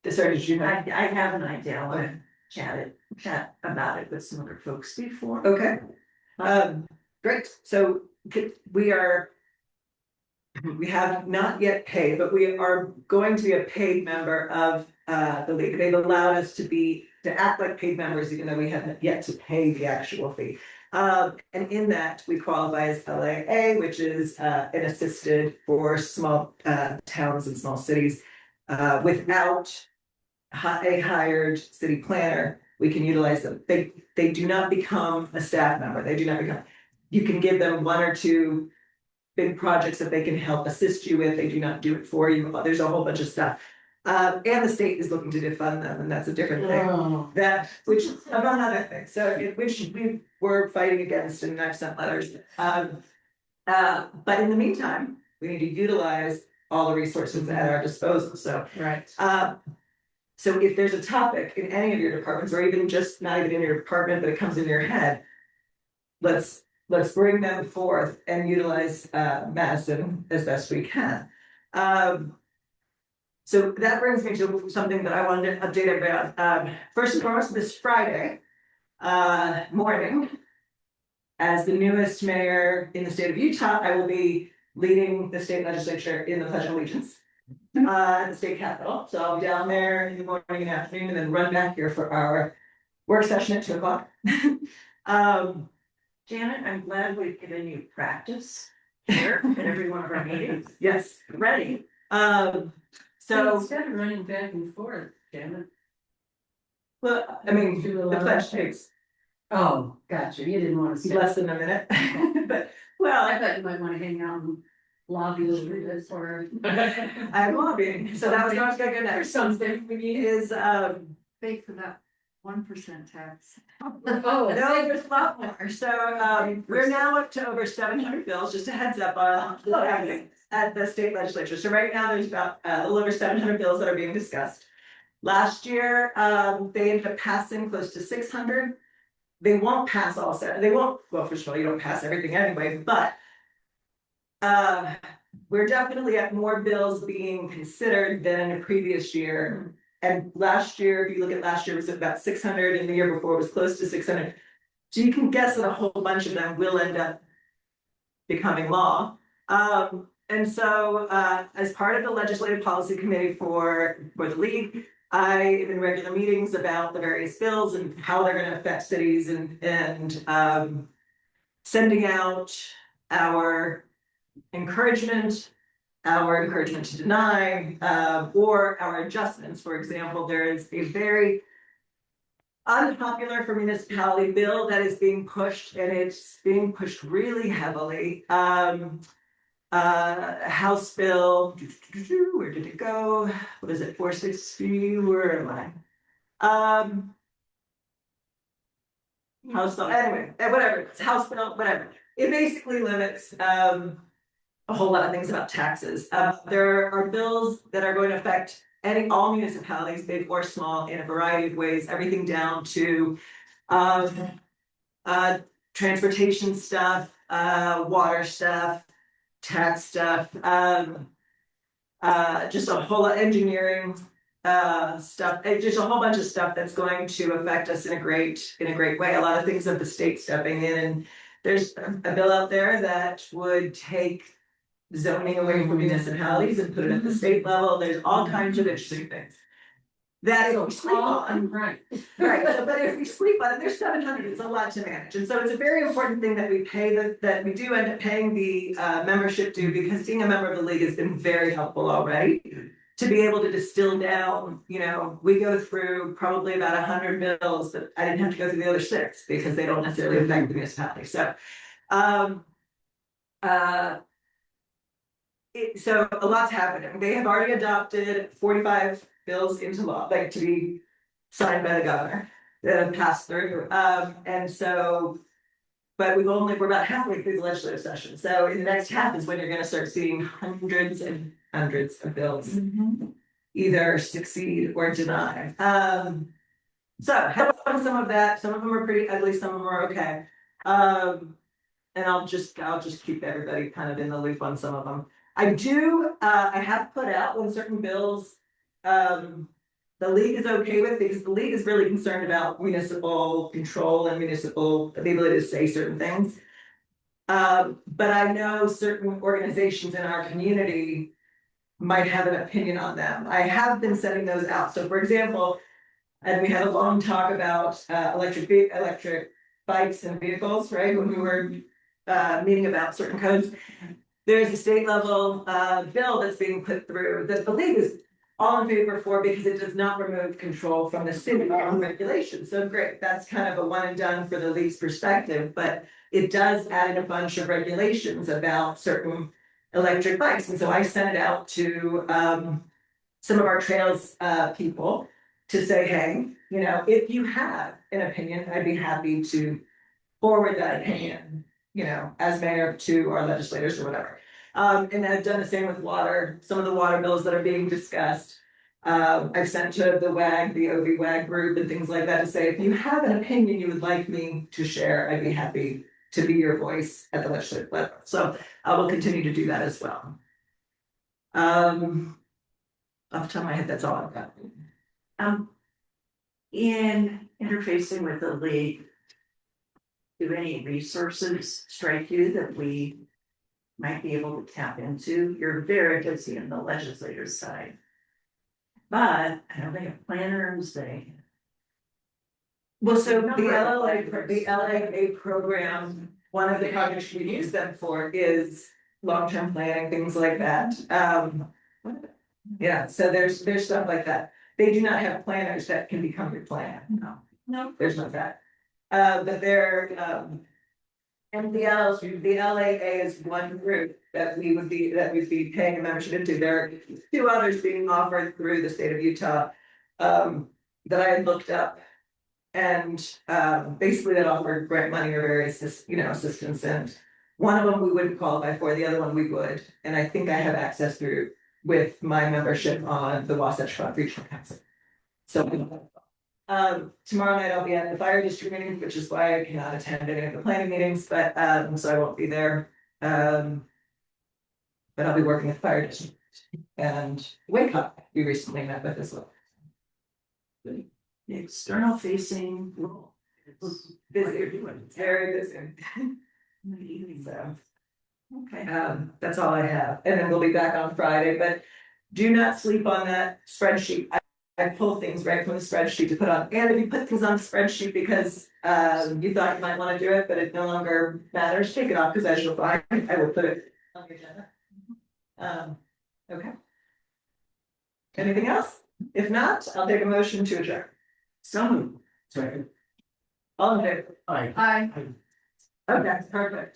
Sorry, did you have? I have an idea, I'll chat about it with some other folks before. Okay, great, so we are. We have not yet paid, but we are going to be a paid member of the league. They've allowed us to act like paid members, even though we haven't yet to pay the actual fee. And in that, we qualify as LAA, which is an assisted for small towns and small cities. Without a hired city planner, we can utilize them. They do not become a staff member. They do not become, you can give them one or two big projects that they can help assist you with. They do not do it for you. There's a whole bunch of stuff. And the state is looking to defund them, and that's a different thing. oh, Which among other things, so which we were fighting against and I've sent letters. But in the meantime, we need to utilize all the resources at our disposal, so. right. So if there's a topic in any of your departments, or even just not even in your department, but it comes in your head. Let's bring them forth and utilize Madison as best we can. So that brings me to something that I wanted to update about. First and foremost, this Friday morning, as the newest mayor in the state of Utah, I will be leading the state legislature in the Pledge of Allegiance. At the state capitol, so I'll be down there in the morning and afternoon and then run back here for our work session at 2 o'clock. Janet, I'm glad we've given you practice here at every one of our meetings. Yes, Ready? so, Instead of running back and forth, Janet. well, I mean, Do a the lot pledge of- takes Oh, gotcha, you didn't want to say. less than a minute, but, well, I thought you might want to hang out and lobby a little bit or. I'm lobbying, so that was not gonna go next. Something we need. Is, Pay for that 1% tax. Oh, no, there's a lot more, so, we're now up to over 700 bills, just a heads up, at the state legislature, so right now there's about, a little over 700 bills that are being discussed. Last year, they ended up passing close to 600. They won't pass all seven, they won't, well, first of all, you don't pass everything anyway, but. We're definitely at more bills being considered than in a previous year. And last year, if you look at last year, it was about 600, and the year before it was close to 600. So you can guess that a whole bunch of them will end up becoming law. And so, as part of the legislative policy committee for the league, I am in regular meetings about the various bills and how they're gonna affect cities and sending out our encouragement to deny, or our adjustments. For example, there is a very unpopular for municipality bill that is being pushed, and it's being pushed really heavily. House Bill, where did it go? What is it, 460, where am I? House Bill, anyway, whatever, it's House Bill, whatever. It basically limits, a whole lot of things about taxes. There are bills that are going to affect all municipalities, big or small, in a variety of ways, everything down to, transportation stuff, water stuff, tax stuff, just a whole lot engineering stuff, just a whole bunch of stuff that's going to affect us in a great way. A lot of things of the state stepping in, and there's a bill out there that would take zoning away from municipalities and put it at the state level. There's all kinds of interesting things. That if we sleep on, right. right, so, but if we sleep on it, there's 700, it's a lot to manage, and so it's a very important thing that we pay, that we do end up paying the membership due, because being a member of the league has been very helpful already. To be able to distill down, you know, we go through probably about 100 bills, but I didn't have to go through the other 6 because they don't necessarily affect the municipality, so. So a lot's happening. They have already adopted 45 bills into law, like to be signed by the governor, that have passed through. And so, but we're about halfway through the legislative session. So in the next half is when you're gonna start seeing hundreds and hundreds of bills either succeed or deny. So heads on some of that. Some of them are pretty ugly, some of them are okay. And I'll just keep everybody kind of in the loop on some of them. I have put out when certain bills, the league is okay with, because the league is really concerned about municipal control and municipal ability to say certain things. But I know certain organizations in our community might have an opinion on them. I have been sending those out. So for example, and we had a long talk about electric bikes and vehicles, right? When we were meeting about certain codes. There's a state level bill that's being put through that the league is all in favor for, because it does not remove control from the city on regulation. So great, that's kind of a one and done for the league's perspective, but it does add in a bunch of regulations about certain electric bikes. And so I sent it out to some of our trails people to say, hey, you know, if you have an opinion, I'd be happy to forward that opinion, you know, as mayor to our legislators or whatever. And I've done the same with water, some of the water bills that are being discussed. I've sent to the WAG, the OVWAG group and things like that to say, if you have an opinion you would like me to share, I'd be happy to be your voice at the legislative level. So I will continue to do that as well. Off the top of my head, that's all I've got. In interfacing with the league, do any resources strike you that we might be able to tap into? You're very busy in the legislative side. But I don't think planners, they. Well, so the Number of LAA program, one of the projects we use them for is long-term planning, things like that. Yeah, so there's stuff like that. They do not have planners that can become your plan. No. There's not that. But they're, and the LAA is one group that we'd be paying a membership into. There are two others being offered through the state of Utah, that I had looked up. And, basically that offered grant money or various, assistance, and one of them we wouldn't qualify for, the other one we would. And I think I have access through with my membership on the Wasatch Front Regional Council. So, tomorrow night I'll be at the fire district meeting, which is why I cannot attend any of the planning meetings, but, so I won't be there. But I'll be working at the fire district. And Wake Up, we recently met with as well. The external facing role. It's Busy, very busy. So, Okay. that's all I have, and then we'll be back on Friday, but do not sleep on that spreadsheet. I pull things right from the spreadsheet to put on, and if you put things on the spreadsheet because you thought you might wanna do it, but it no longer matters, take it off, because as you'll find, I will put it on the agenda. Okay. Anything else? If not, I'll take a motion to adjourn. So moved. Second. All in favor? Aye. Hi. Okay, perfect.